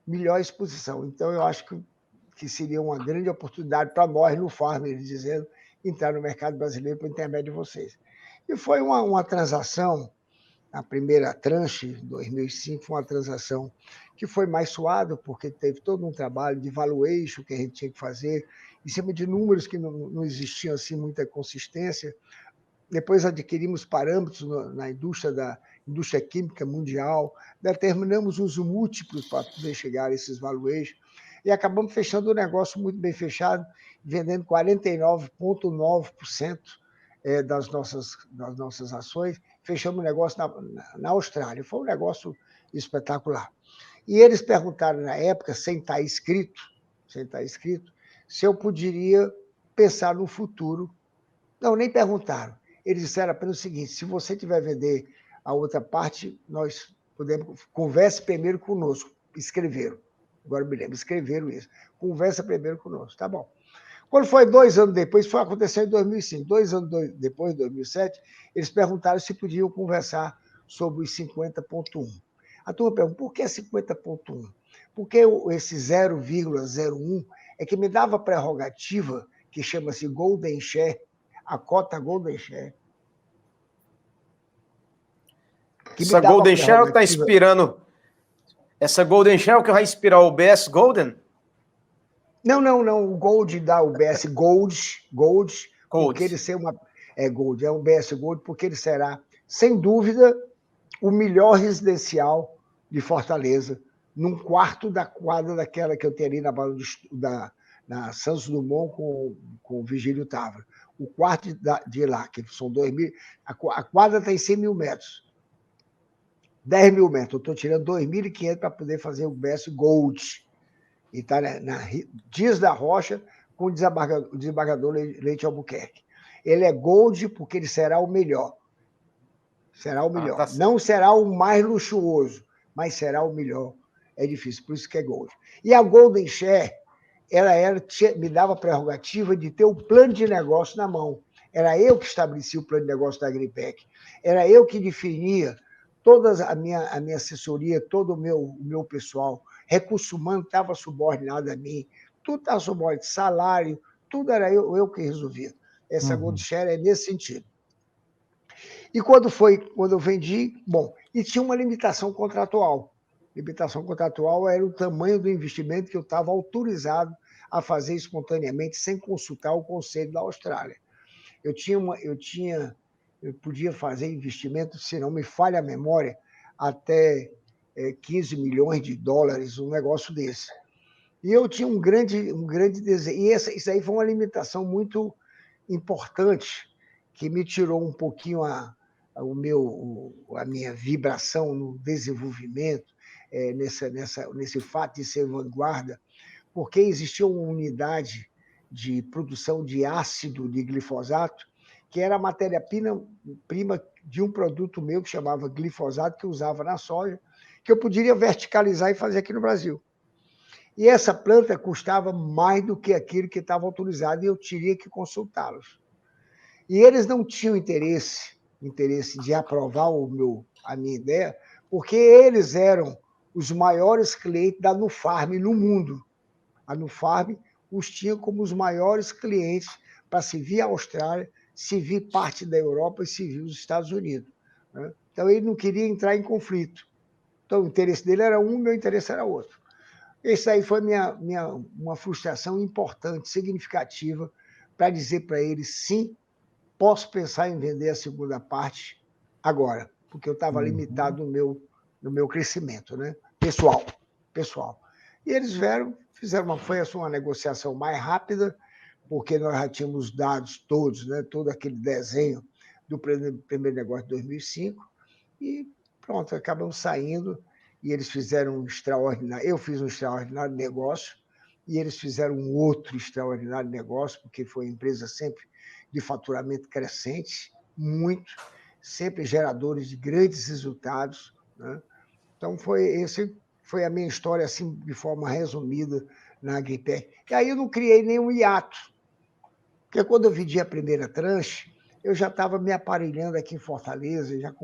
Melhor exposição. Então, eu acho que seria uma grande oportunidade para nós, no Farmer, dizendo, entrar no mercado brasileiro por intermédio de vocês. E foi uma transação, a primeira tranche, em 2005, foi uma transação que foi mais suada, porque teve todo um trabalho de valuation que a gente tinha que fazer, em cima de números que não existiam assim, muita consistência. Depois adquirimos parâmetros na indústria química mundial, determinamos os múltiplos para poder chegar a esses valuations, e acabamos fechando o negócio muito bem fechado, vendendo 49,9% das nossas ações, fechamos o negócio na Austrália. Foi um negócio espetacular. E eles perguntaram na época, sem estar escrito, se eu poderia pensar no futuro. Não, nem perguntaram. Eles disseram apenas o seguinte: se você tiver vender a outra parte, nós podemos. Converse primeiro conosco. Escreveram. Agora me lembro, escreveram isso. Conversa primeiro conosco. Tá bom. Quando foi 2 anos depois, foi acontecer em 2005. 2 anos depois, em 2007, eles perguntaram se podiam conversar sobre os 50,1. A turma perguntou, por que 50,1? Porque esse 0,01 é que me dava prerrogativa, que chama-se Golden Share, a cota Golden Share. Essa Golden Share está inspirando. Essa Golden Share que vai inspirar o UBS Golden? Não. O Gold da UBS Gold. Porque ele ser uma. Gold, é o UBS Gold, porque ele será, sem dúvida, o melhor residencial de Fortaleza, num quarto da quadra daquela que eu teria na Santos Dumont com o Vigílio Távora. O quarto de lá, que são 2.000. A quadra tem 100 mil metros. 10 mil metros. Eu estou tirando 2.500 para poder fazer o UBS Gold. E está na Dias da Rocha com o desembargador Leite Albuquerque. Ele é Gold porque ele será o melhor. Será o melhor. Não será o mais luxuoso, mas será o melhor. É difícil, por isso que é Gold. E a Golden Share, me dava a prerrogativa de ter o plano de negócio na mão. Era eu que estabelecia o plano de negócio da Agripec. Era eu que definia toda a minha assessoria, todo o meu pessoal. Recurso humano estava subordinado a mim. Tudo estava subordinado. Salário, tudo era eu que resolvia. Essa Gold Share é nesse sentido. E quando eu vendi, e tinha uma limitação contratual. Limitação contratual era o tamanho do investimento que eu estava autorizado a fazer espontaneamente, sem consultar o Conselho da Austrália. Eu podia fazer investimento, se não me falha a memória, até 15 milhões de dólares, um negócio desse. E eu tinha um grande desejo. E isso aí foi uma limitação muito importante, que me tirou um pouquinho a minha vibração no desenvolvimento, nesse fato de ser vanguarda, porque existia uma unidade de produção de ácido de glifosato, que era a matéria-prima de um produto meu que chamava glifosato, que eu usava na soja, que eu poderia verticalizar e fazer aqui no Brasil. E essa planta custava mais do que aquilo que estava autorizado e eu teria que consultá-los. E eles não tinham interesse de aprovar a minha ideia, porque eles eram os maiores clientes da Nufarm no mundo. A Nufarm os tinha como os maiores clientes para se vir à Austrália, se vir parte da Europa e se vir os Estados Unidos. Né? Então, ele não queria entrar em conflito. Então, o interesse dele era um, meu interesse era outro. Essa aí foi uma frustração importante, significativa, para dizer para ele, sim, posso pensar em vender a segunda parte agora, porque eu estava limitado no meu crescimento, né? Pessoal. E eles foi uma negociação mais rápida, porque nós já tínhamos dados todos, né? Todo aquele desenho do primeiro negócio de 2005, e pronto, acabamos saindo, e eles fizeram um extraordinário, eu fiz um extraordinário negócio, e eles fizeram um outro extraordinário negócio, porque foi uma empresa sempre de faturamento crescente, muito, sempre geradores de grandes resultados. Né? Então, foi a minha história, assim, de forma resumida, na Agripec. E aí eu não criei nenhum hiato. Porque quando eu vendi a primeira tranche, eu já estava me aparelhando aqui em Fortaleza, já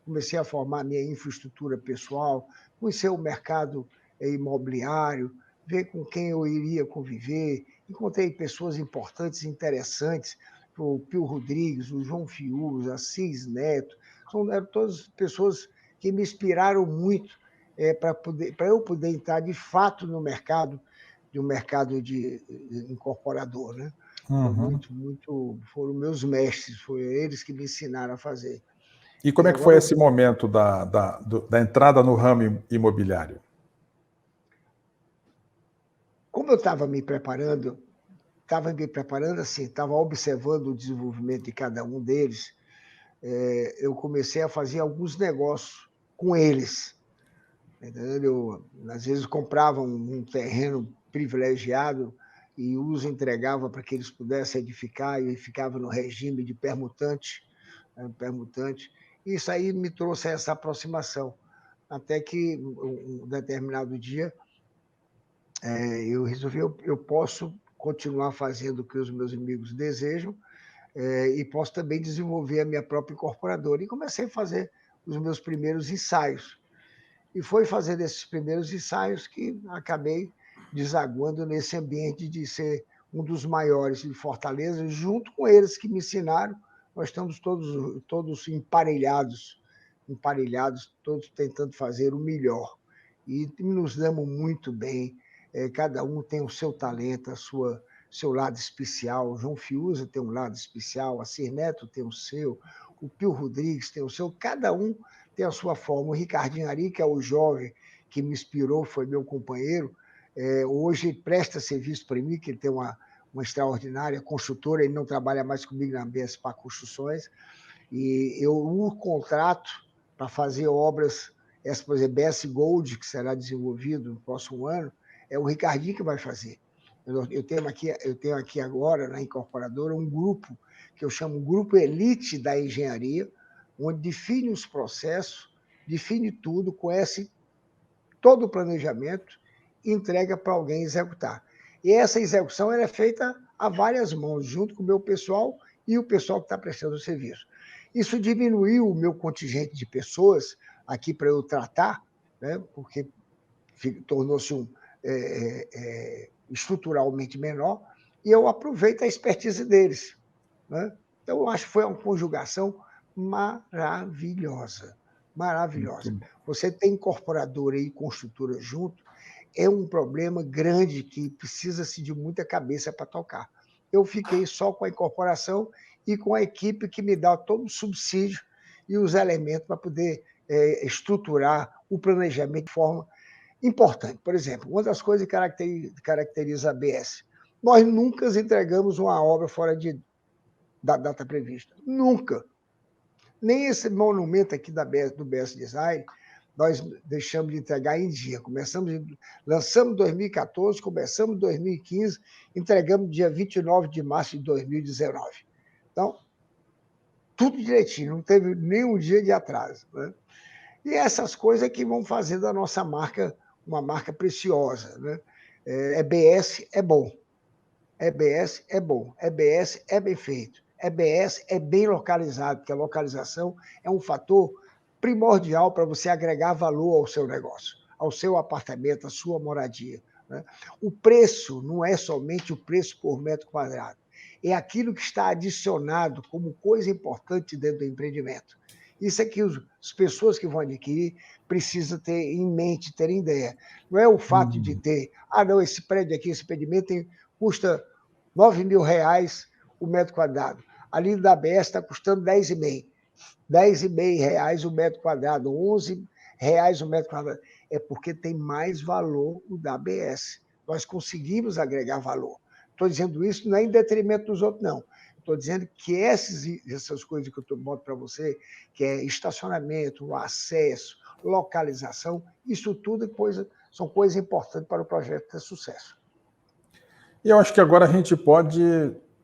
comecei a formar minha infraestrutura pessoal, conhecer o mercado imobiliário, ver com quem eu iria conviver. Encontrei pessoas importantes e interessantes, o Pio Rodrigues, o João Fius, o Assis Neto, eram todas pessoas que me inspiraram muito para eu poder entrar de fato no mercado, de um mercado de incorporador, né? Foi foram meus mestres, foram eles que me ensinaram a fazer. E como é que foi esse momento da entrada no ramo imobiliário? Como eu estava me preparando assim, estava observando o desenvolvimento de cada um deles, eu comecei a fazer alguns negócios com eles. Eu, às vezes, comprava um terreno privilegiado e os entregava para que eles pudessem edificar, e ficava no regime de permutante. Isso aí me trouxe essa aproximação, até que um determinado dia eu resolvi, eu posso continuar fazendo o que os meus amigos desejam e posso também desenvolver a minha própria incorporadora. E comecei a fazer os meus primeiros ensaios. E foi fazendo esses primeiros ensaios que acabei desaguando nesse ambiente de ser um dos maiores de Fortaleza, junto com eles que me ensinaram. Nós estamos todos emparelhados, todos tentando fazer o melhor. E nos damos muito bem. Cada um tem o seu talento, seu lado especial. O João Fiuza tem um lado especial, a Assis Neto tem o seu, o Pio Rodrigues tem o seu. Cada um tem a sua forma. O Ricardinho Ari, que é o jovem que me inspirou, foi meu companheiro, hoje presta serviço para mim, que ele tem uma extraordinária construtora, ele não trabalha mais comigo na BSPA Construções, e eu o contrato para fazer obras, por exemplo, BS Gold, que será desenvolvido no próximo ano, é o Ricardinho que vai fazer. Eu tenho aqui agora, na incorporadora, um grupo que eu chamo Grupo Elite da Engenharia, onde define os processos, define tudo, conhece todo o planejamento e entrega para alguém executar. E essa execução é feita a várias mãos, junto com o meu pessoal e o pessoal que está prestando o serviço. Isso diminuiu o meu contingente de pessoas aqui para eu tratar, né, porque tornou-se estruturalmente menor, e eu aproveito a expertise deles. Né? Então, eu acho que foi uma conjugação maravilhosa. Maravilhosa. Você tem incorporadora e construtora junto, é um problema grande que precisa-se de muita cabeça para tocar. Eu fiquei só com a incorporação e com a equipe que me dá todo o subsídio e os elementos para poder estruturar o planejamento de forma importante. Por exemplo, uma das coisas que caracteriza a ABS, nós nunca entregamos uma obra fora da data prevista. Nunca. Nem esse monumento aqui do BS Design, nós deixamos de entregar em dia. Lançamos em 2014, começamos em 2015, entregamos dia 29 de março de 2019. Então, tudo direitinho, não teve nenhum dia de atraso. Né? E essas coisas que vão fazer da nossa marca uma marca preciosa. Né? EBS é bom. EBS é bom. EBS é bem feito. EBS é bem localizado, porque a localização é um fator primordial para você agregar valor ao seu negócio, ao seu apartamento, à sua moradia. Né? O preço não é somente o preço por metro quadrado, é aquilo que está adicionado como coisa importante dentro do empreendimento. Isso é que as pessoas que vão adquirir precisam ter em mente, ter ideia. Não é o fato de ter, não, esse prédio aqui, esse empreendimento custa R$ 9.000 o metro quadrado. Ali da ABS está custando R$10,5. R$10,5 o metro quadrado, R$11 o metro quadrado. É porque tem mais valor o da ABS. Nós conseguimos agregar valor. Estou dizendo isso não é em detrimento dos outros, não. Estou dizendo que essas coisas que eu boto para você, que é estacionamento, acesso, localização, isso tudo são coisas importantes para o projeto ter sucesso. E eu acho que agora a gente pode...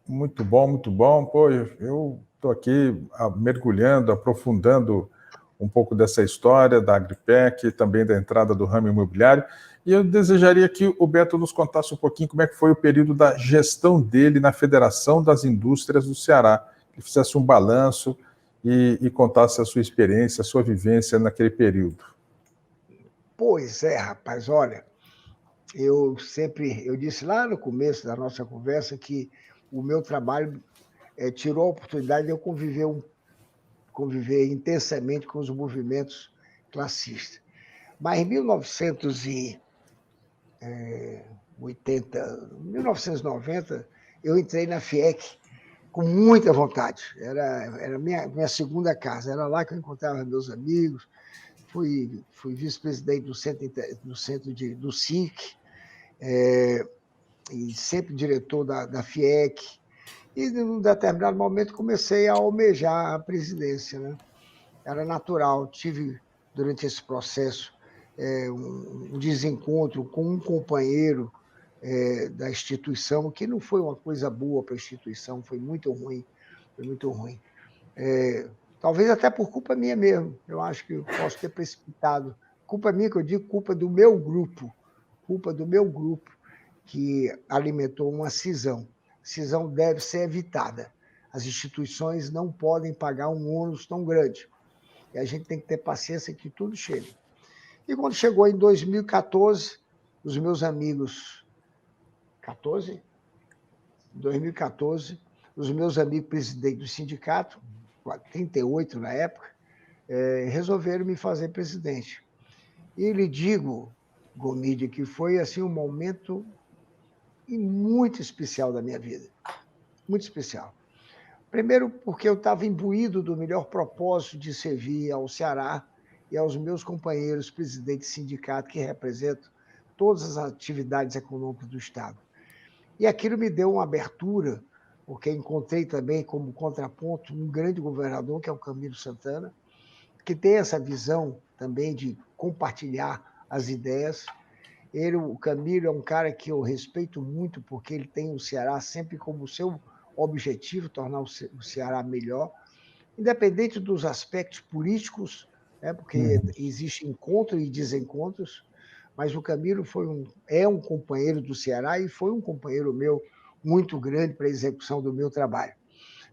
Muito bom, muito bom. Pô, eu estou aqui mergulhando, aprofundando um pouco dessa história da Agripec, também da entrada do ramo imobiliário. E eu desejaria que o Beto nos contasse um pouquinho como é que foi o período da gestão dele na Federação das Indústrias do Ceará. Que ele fizesse um balanço e contasse a sua experiência, a sua vivência naquele período. Pois é, rapaz, olha, eu disse lá no começo da nossa conversa que o meu trabalho tirou a oportunidade de eu conviver intensamente com os movimentos classistas. Mas em 1990, eu entrei na FIEC com muita vontade. Era minha segunda casa, era lá que eu encontrava meus amigos. Fui vice-presidente do do SIC, e sempre diretor da FIEC. E, num determinado momento, comecei a almejar a presidência, né? Era natural. Tive, durante esse processo, um desencontro com um companheiro da instituição, que não foi uma coisa boa para a instituição, foi muito ruim. Foi muito ruim. Talvez até por culpa minha mesmo. Eu acho que eu posso ter precipitado. Culpa minha, que eu digo, culpa do meu grupo. Culpa do meu grupo, que alimentou uma cisão. Cisão deve ser evitada. As instituições não podem pagar um ônus tão grande. E a gente tem que ter paciência que tudo chegue. E quando chegou em 2014, os meus amigos... 2014, os meus amigos presidentes do sindicato, 38 na época, resolveram me fazer presidente. E lhe digo, Gomídia, que foi assim um momento muito especial da minha vida. Muito especial. Primeiro, porque eu estava imbuído do melhor propósito de servir ao Ceará e aos meus companheiros presidentes de sindicato, que representam todas as atividades econômicas do Estado. E aquilo me deu uma abertura, porque encontrei também como contraponto um grande governador, que é o Camilo Santana, que tem essa visão também de compartilhar as ideias. O Camilo, é um cara que eu respeito muito, porque ele tem o Ceará sempre como seu objetivo, tornar o Ceará melhor, independente dos aspectos políticos, né, porque existe encontro e desencontros, mas o Camilo é um companheiro do Ceará e foi um companheiro meu muito grande para a execução do meu trabalho.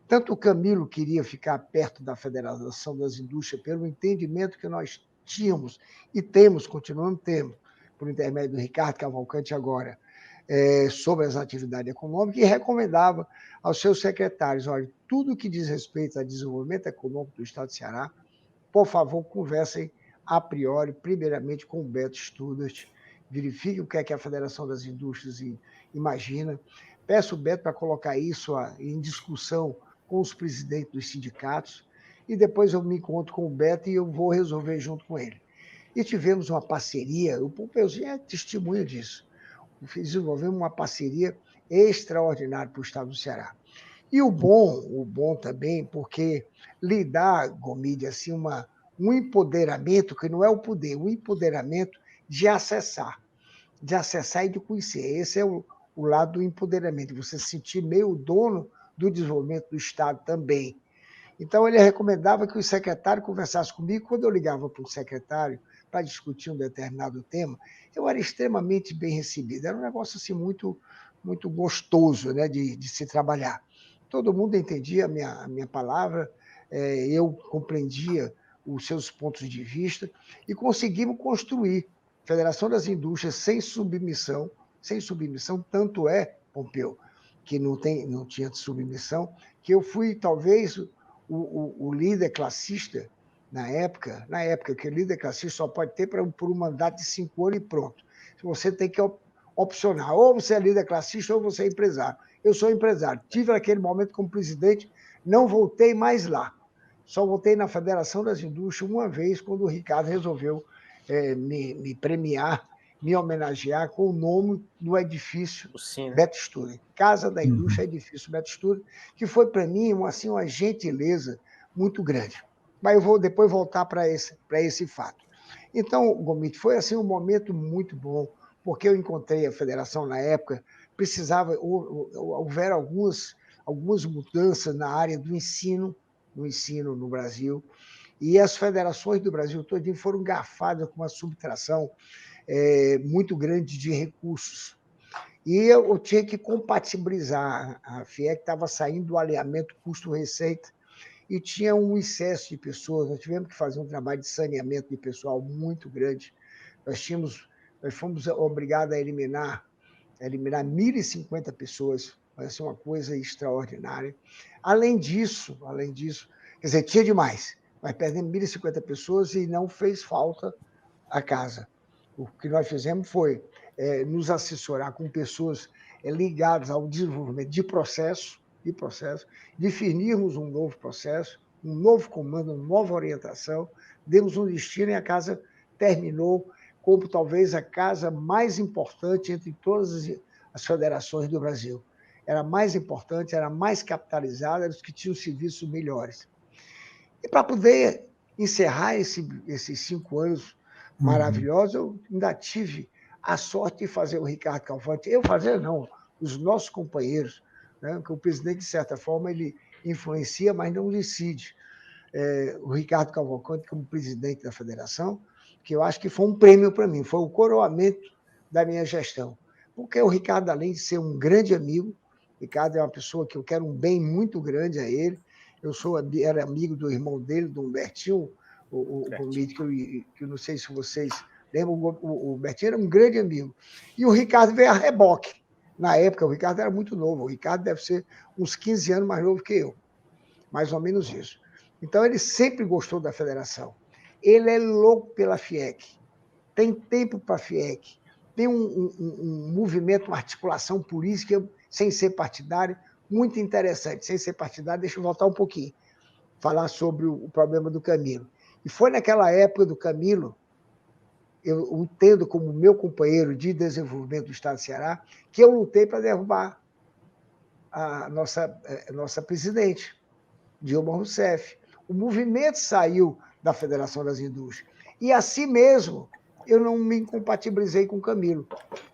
Tanto o Camilo queria ficar perto da Federação das Indústrias pelo entendimento que nós tínhamos e continuamos tendo, por intermédio do Ricardo Cavalcante agora, sobre as atividades econômicas, e recomendava aos seus secretários: olha, tudo que diz respeito ao desenvolvimento econômico do Estado de Ceará, por favor, conversem a priori, primeiramente com o Beto Studart, verifiquem o que é que a Federação das Indústrias imagina. Peço o Beto para colocar isso em discussão com os presidentes dos sindicatos, e depois eu me encontro com o Beto e eu vou resolver junto com ele. E tivemos uma parceria, o Pompeuzinho é testemunha disso. Desenvolvemos uma parceria extraordinária para o Estado do Ceará. E o bom também, porque lhe dá, Gomídia, assim, um empoderamento, que não é o poder, um empoderamento de acessar e de conhecer. Esse é o lado do empoderamento, você se sentir meio dono do desenvolvimento do Estado também. Então, ele recomendava que o secretário conversasse comigo. Quando eu ligava para o secretário para discutir um determinado tema, eu era extremamente bem recebido. Era um negócio assim, muito, muito gostoso, né, de se trabalhar. Todo mundo entendia a minha palavra, eu compreendia os seus pontos de vista, e conseguimos construir Federação das Indústrias sem submissão, tanto é, Pompeu, que não tinha submissão, que eu fui, talvez, o líder classista na época, que o líder classista só pode ter por um mandato de 5 anos e pronto. Você tem que opcionar, ou você é líder classista ou você é empresário. Eu sou empresário. Tive naquele momento como presidente, não voltei mais lá. Só voltei na Federação das Indústrias uma vez, quando o Ricardo resolveu me premiar, me homenagear com o nome do edifício Beto Studart, Casa da Indústria, edifício Beto Studart, que foi para mim assim, uma gentileza muito grande. Mas eu vou depois voltar para esse fato. Então, Gomit, foi assim um momento muito bom, porque eu encontrei a federação na época, houveram algumas mudanças na área do ensino no Brasil, e as federações do Brasil todo foram garfadas com uma subtração. muito grande de recursos. E eu tinha que compatibilizar. A FIEC estava saindo do alinhamento custo-receita e tinha um excesso de pessoas. Nós tivemos que fazer um trabalho de saneamento de pessoal muito grande. Nós fomos obrigados a eliminar 1.050 pessoas. Vai ser uma coisa extraordinária. Além disso, quer dizer, tinha demais, mas perdemos 1.050 pessoas e não fez falta a casa. O que nós fizemos foi nos assessorar com pessoas ligadas ao desenvolvimento de processo, definirmos um novo processo, um novo comando, uma nova orientação, demos um destino e a casa terminou como talvez a casa mais importante entre todas as federações do Brasil. Era mais importante, era mais capitalizada, era os que tinham serviços melhores. E para poder encerrar esses 5 anos maravilhosos, eu ainda tive a sorte de fazer o Ricardo Cavalcante. Eu fazer, não, os nossos companheiros, né? Porque o presidente, de certa forma, ele influencia, mas não decide. O Ricardo Cavalcante, como presidente da federação, que eu acho que foi um prêmio para mim, foi o coroamento da minha gestão. Porque o Ricardo, além de ser um grande amigo, o Ricardo é uma pessoa que eu quero um bem muito grande a ele. Era amigo do irmão dele, do Humbertinho, o que eu não sei se vocês lembram, o Humbertinho era um grande amigo. E o Ricardo veio a reboque. Na época, o Ricardo era muito novo. O Ricardo deve ser uns 15 anos mais novo que eu. Mais ou menos isso. Então, ele sempre gostou da federação. Ele é louco pela FIEC. Tem tempo para a FIEC. Tem um movimento, uma articulação política, sem ser partidária, muito interessante. Sem ser partidária, deixa eu voltar um pouquinho. Falar sobre o problema do Camilo. E foi naquela época do Camilo, eu o tendo como meu companheiro de desenvolvimento do Estado do Ceará, que eu lutei para derrubar a nossa presidente, Dilma Rousseff. O movimento saiu da Federação das Indústrias. E, assim mesmo, eu não me incompatibilizei com o Camilo.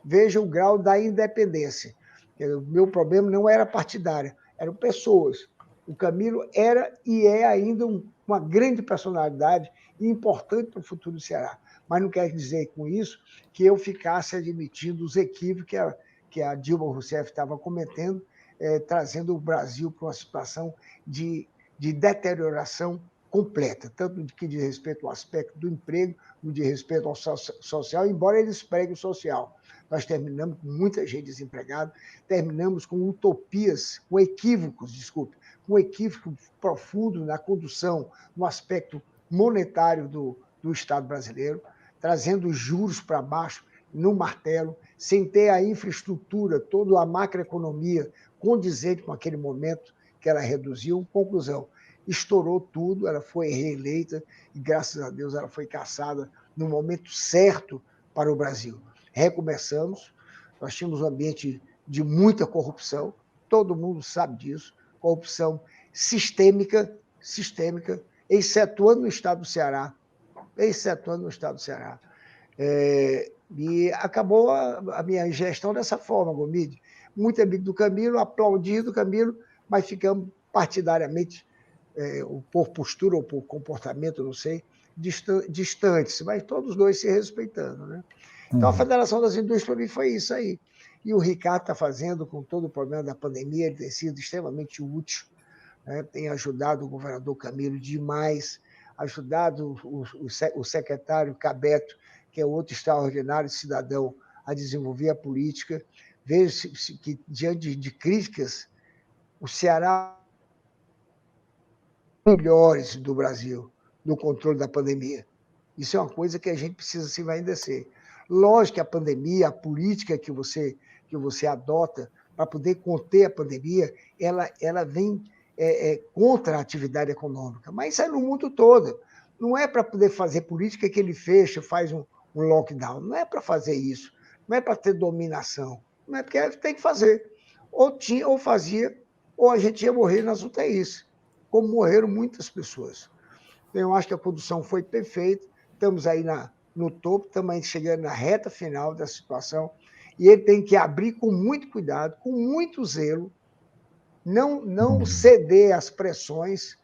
Veja o grau da independência. O meu problema não era partidário, eram pessoas. O Camilo era e é ainda uma grande personalidade e importante para o futuro do Ceará. Mas não quer dizer com isso que eu ficasse admitindo os equívocos que a Dilma Rousseff estava cometendo, trazendo o Brasil para uma situação de deterioração completa, tanto no que diz respeito ao aspecto do emprego, no que diz respeito ao social, embora eles preguem o social. Nós terminamos com muita gente desempregada, terminamos com utopias, com equívocos profundos na condução, no aspecto monetário do Estado brasileiro, trazendo os juros para baixo, no martelo, sem ter a infraestrutura, toda a macroeconomia condizente com aquele momento que ela reduziu. Conclusão, estourou tudo, ela foi reeleita e, graças a Deus, ela foi cassada no momento certo para o Brasil. Recomeçamos, nós tínhamos um ambiente de muita corrupção, todo mundo sabe disso, corrupção sistêmica, excetuando no Estado do Ceará, e acabou a minha gestão dessa forma, Gomide. Muito amigo do Camilo, aplaudido do Camilo, mas ficamos partidariamente, ou por postura ou por comportamento, não sei, distantes, mas todos os dois se respeitando, né? Então, a Federação das Indústrias, para mim, foi isso aí. E o Ricardo está fazendo, com todo o problema da pandemia, ele tem sido extremamente útil, né? Tem ajudado o governador Camilo demais, ajudado o secretário Cabeto, que é outro extraordinário cidadão, a desenvolver a política. Vejo que, diante de críticas, o Ceará é melhores do Brasil no controle da pandemia. Isso é uma coisa que a gente precisa se vai endereçar. Lógico que a pandemia, a política que você adota para poder conter a pandemia, ela vem contra a atividade econômica, mas isso é no mundo todo. Não é para poder fazer política que ele fecha, faz um lockdown. Não é para fazer isso. Não é para ter dominação. Não é porque tem que fazer. Ou fazia, ou a gente ia morrer nas UTIs, como morreram muitas pessoas. Então, eu acho que a condução foi perfeita. Estamos aí no topo, estamos aí chegando na reta final da situação, e ele tem que abrir com muito cuidado, com muito zelo, não ceder às pressões.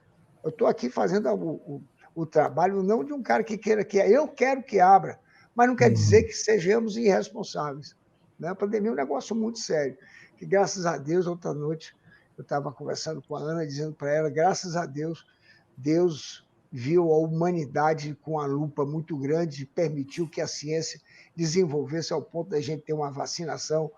Eu estou aqui fazendo o trabalho não de um cara que queira que... Eu quero que abra, Mas não quer dizer que sejamos irresponsáveis, né? A pandemia é um negócio muito sério, que graças a Deus, outra noite, eu estava conversando com a Ana, dizendo para ela, graças a Deus, Deus viu a humanidade com a lupa muito grande e permitiu que a ciência desenvolvesse ao ponto da gente ter uma vacinação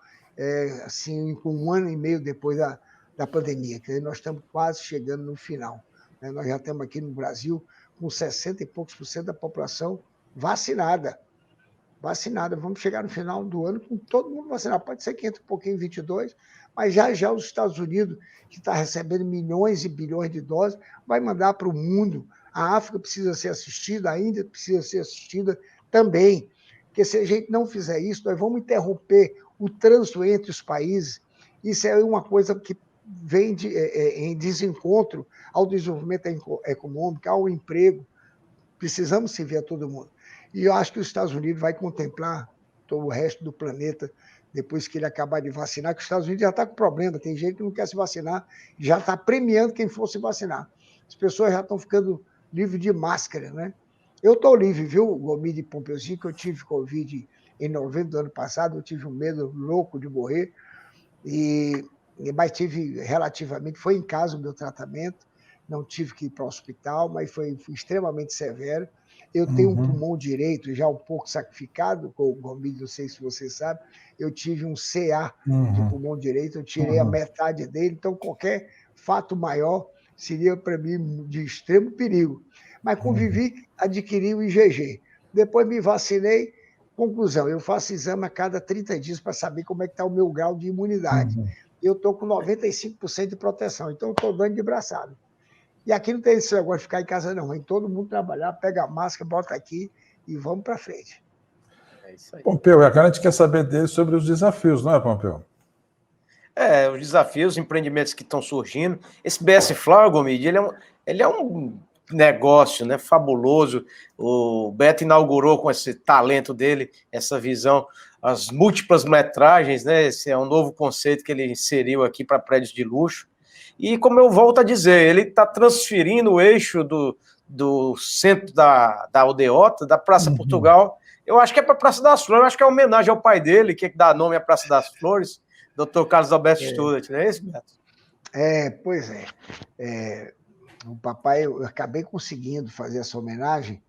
assim, com 1 ano e meio depois da pandemia. Quer dizer, nós estamos quase chegando no final, né? Nós já estamos aqui no Brasil com 60 e poucos % da população vacinada. Vamos chegar no final do ano com todo mundo vacinado. Pode ser que entre um pouquinho em 22, mas já os Estados Unidos, que está recebendo milhões e bilhões de doses, vai mandar para o mundo. A África precisa ser assistida, a Índia precisa ser assistida também. Porque se a gente não fizer isso, nós vamos interromper o trânsito entre os países. Isso é uma coisa que vem em desencontro ao desenvolvimento econômico, ao emprego. Precisamos servir a todo mundo. E eu acho que os Estados Unidos vai contemplar todo o resto do planeta depois que ele acabar de vacinar, que os Estados Unidos já está com problema, tem gente que não quer se vacinar, já está premiando quem for se vacinar. As pessoas já estão ficando livres de máscara, né? Eu estou livre, viu, Gomide e Pompeuzinho, que eu tive Covid em novembro do ano passado, eu tive um medo louco de morrer, mas tive relativamente, foi em casa o meu tratamento, não tive que ir para o hospital, mas foi extremamente severo. Eu tenho um pulmão direito já um pouco sacrificado, com o Gomide, não sei se você sabe, eu tive um CA de pulmão direito, eu tirei a metade dele, então qualquer fato maior seria para mim de extremo perigo. Mas convivi, adquiri o IgG. Depois me vacinei. Conclusão, eu faço exame a cada 30 dias para saber como é que está o meu grau de imunidade. Eu estou com 95% de proteção, então eu estou dando de braçada. E aqui não tem esse negócio de ficar em casa, não. Vem todo mundo trabalhar, pega a máscara, bota aqui e vamos para frente. É isso aí. Pompeu, e agora a gente quer saber dele sobre os desafios, não é, Pompeu? Os desafios, os empreendimentos que estão surgindo. Esse BS Flower, Gomide, ele é um negócio, né, fabuloso. O Beto inaugurou com esse talento dele, essa visão, as múltiplas metragens, né? Esse é um novo conceito que ele inseriu aqui para prédios de luxo. E como eu volto a dizer, ele está transferindo o eixo do centro da Aldeota, da Praça Portugal, eu acho que é para a Praça das Flores, eu acho que é homenagem ao pai dele, que dá nome à Praça das Flores, Dr. Carlos Alberto Studart, não é isso, Beto? Pois é. O papai, eu acabei conseguindo fazer essa homenagem,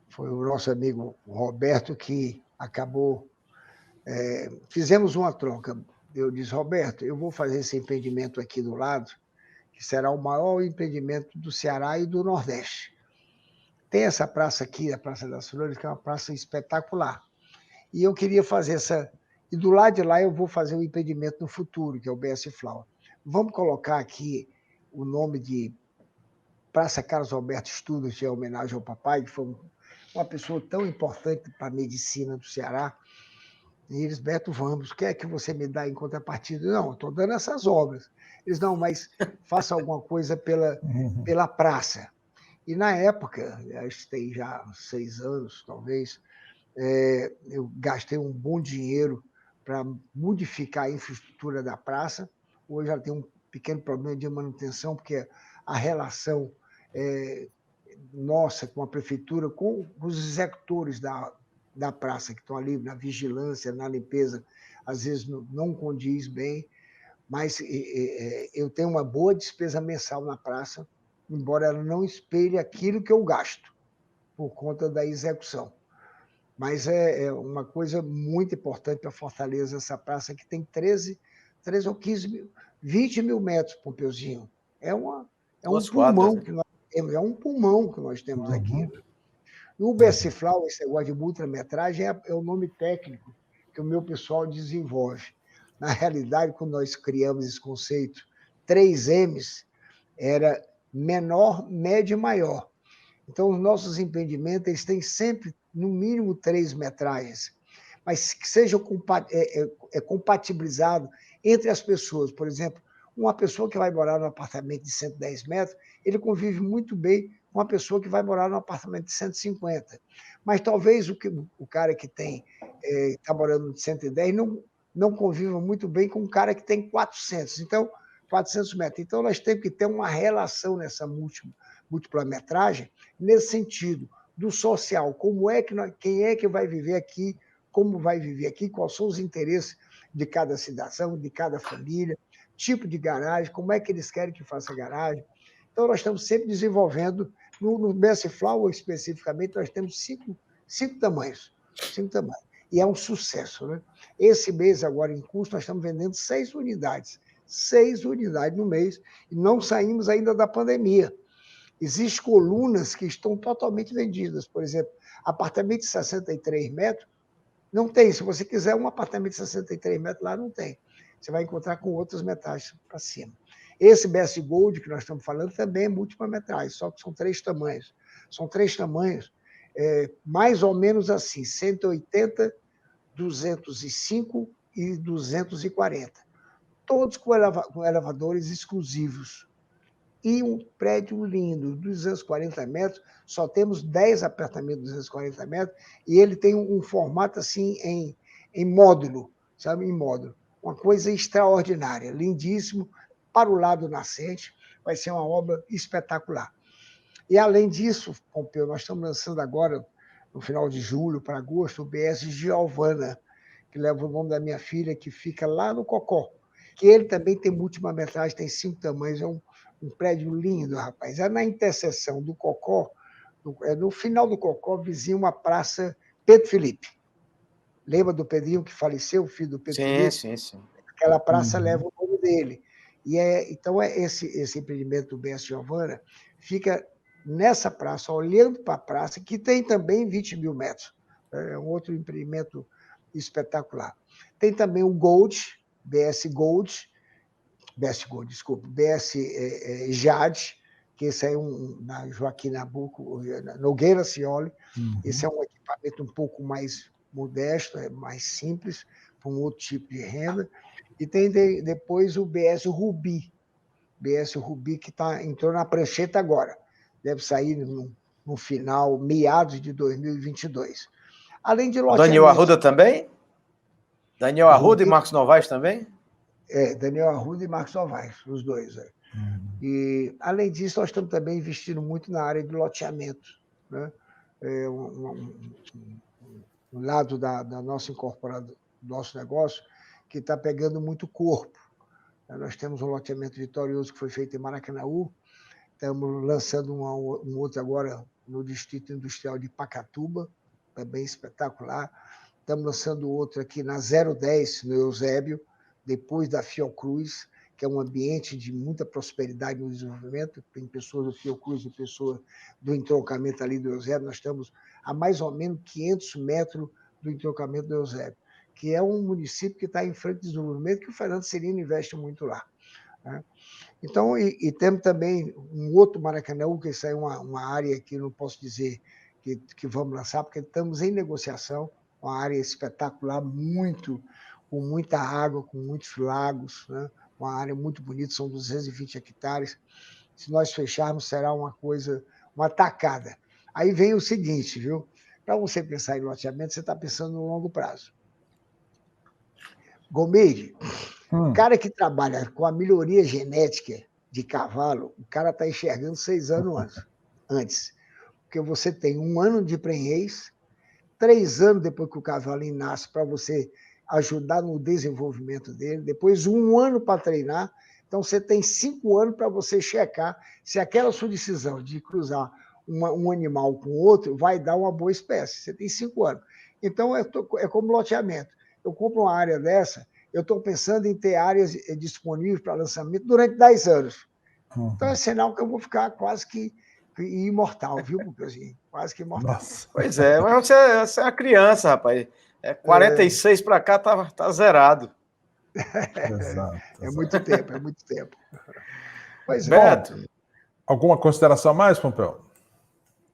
foi o nosso amigo Roberto que acabou... fizemos uma troca. Eu disse, Roberto, eu vou fazer esse empreendimento aqui do lado, que será o maior empreendimento do Ceará e do Nordeste. Tem essa praça aqui, a Praça das Flores, que é uma praça espetacular. E eu queria fazer essa... E do lado de lá eu vou fazer um empreendimento no futuro, que é o BS Flower. Vamos colocar aqui o nome de Praça Carlos Alberto Studart, em homenagem ao papai, que foi uma pessoa tão importante para a medicina do Ceará. E eles, Beto, vamos, o que é que você me dá em contrapartida? Não, estou dando essas obras. Eles, não, mas faça alguma coisa pela praça. E na época, acho que tem já 6 anos, talvez, eu gastei um bom dinheiro para modificar a infraestrutura da praça. Hoje ela tem um pequeno problema de manutenção, porque a relação nossa com a prefeitura, com os executores da praça, que estão ali na vigilância, na limpeza, às vezes não condiz bem, mas eu tenho uma boa despesa mensal na praça, embora ela não espelhe aquilo que eu gasto, por conta da execução. Mas é uma coisa muito importante para Fortaleza, essa praça que tem 13 ou 15 mil, 20 mil metros, Pompeuzinho. É um pulmão que nós temos, aqui. E o BS Flower, esse negócio de ultrametragem, é o nome técnico que o meu pessoal desenvolve. Na realidade, quando nós criamos esse conceito, 3Ms era menor, médio e maior. Então, os nossos empreendimentos eles têm sempre, no mínimo, 3 metragens, mas que sejam compatibilizados entre as pessoas. Por exemplo, uma pessoa que vai morar num apartamento de 110 metros, ele convive muito bem com uma pessoa que vai morar num apartamento de 150. Mas talvez o cara que está morando de 110 não conviva muito bem com um cara que tem 400. Então, 400 metros. Então, nós temos que ter uma relação nessa múltipla metragem, nesse sentido, do social. Quem é que vai viver aqui, como vai viver aqui, quais são os interesses de cada cidadão, de cada família, tipo de garagem, como é que eles querem que faça a garagem. Então, nós estamos sempre desenvolvendo. No BS Flower, especificamente, nós temos cinco tamanhos. E é um sucesso, né? Esse mês, agora em curso, nós estamos vendendo 6 unidades. 6 unidades no mês, e não saímos ainda da pandemia. Existem colunas que estão totalmente vendidas. Por exemplo, apartamento de 63 metros, não tem. Se você quiser um apartamento de 63 metros lá, não tem. Você vai encontrar com outras metragens para cima. Esse BS Gold que nós estamos falando também é múltipla metragem, só que são 3 tamanhos. São 3 tamanhos mais ou menos assim, 180, 205 e 240. Todos com elevadores exclusivos. E um prédio lindo, 240 metros, só temos 10 apartamentos de 240 metros, e ele tem um formato assim em módulo, sabe? Em módulo. Uma coisa extraordinária, lindíssimo, para o lado nascente, vai ser uma obra espetacular. E, além disso, Pompeu, nós estamos lançando agora, no final de julho para agosto, o BS Giovana, que leva o nome da minha filha, que fica lá no Cocó, que ele também tem múltipla metragem, tem 5 tamanhos, é um prédio lindo, rapaz. É na interseção do Cocó, no final do Cocó, vizinho uma praça Pedro Felipe. Lembra do Pedrinho que faleceu, o filho do Pedro Felipe? Sim. Aquela praça leva o nome dele. Então, esse empreendimento do BS Giovana fica nessa praça, olhando para a praça, que tem também 20 mil metros. É um outro empreendimento espetacular. Tem também o Gold, BS Jade, que esse é na Joaquim Nabuco, Nogueira Scioli. Esse é um equipamento um pouco mais modesto, mais simples, para um outro tipo de renda. E tem depois o BS Rubi, que entrou na prancheta agora. Deve sair no final, meados de 2022. Além de loteamentos... Daniel Arruda também? Daniel Arruda e Marcos Novaes também? Daniel Arruda e Marcos Novaes, os dois. E, além disso, nós estamos também investindo muito na área de loteamento, né? Um lado da nossa incorporada, do nosso negócio, que está pegando muito corpo. Nós temos um loteamento vitorioso que foi feito em Maracanaú, estamos lançando um outro agora no Distrito Industrial de Pacatuba, também espetacular. Estamos lançando outro aqui na 010, no Eusébio, depois da Fiocruz, que é um ambiente de muita prosperidade no desenvolvimento. Tem pessoas do Fiocruz e pessoas do entroncamento ali do Eusébio. Nós estamos a mais ou menos 500 metros do entroncamento do Eusébio, que é um município que está em frente de desenvolvimento, que o Fernando Cirino investe muito lá, né? Então, e temos também um outro Maracanaú, que isso é uma área que não posso dizer que vamos lançar, porque estamos em negociação, uma área espetacular, com muita água, com muitos lagos, né? Uma área muito bonita, são 220 hectares. Se nós fecharmos, será uma tacada. Aí vem o seguinte, viu? Para você pensar em loteamento, você está pensando no longo prazo. Gomide, o cara que trabalha com a melhoria genética de cavalo, o cara está enxergando 6 anos antes. Porque você tem 1 ano de prenhez, 3 anos depois que o cavalinho nasce, para você ajudar no desenvolvimento dele, depois 1 ano para treinar. Então, você tem 5 anos para você checar se aquela sua decisão de cruzar um animal com outro vai dar uma boa espécie. Você tem 5 anos. Então, é como loteamento. Eu compro uma área dessa, eu estou pensando em ter áreas disponíveis para lançamento durante 10 anos. Então, é sinal que eu vou ficar quase que imortal, viu, Bucãozinho? Quase que imortal. Nossa. Pois é, mas você é uma criança, rapaz. 46 para cá tá zerado. Exato. É muito tempo. Pois Beto, alguma consideração a mais, Pompeu?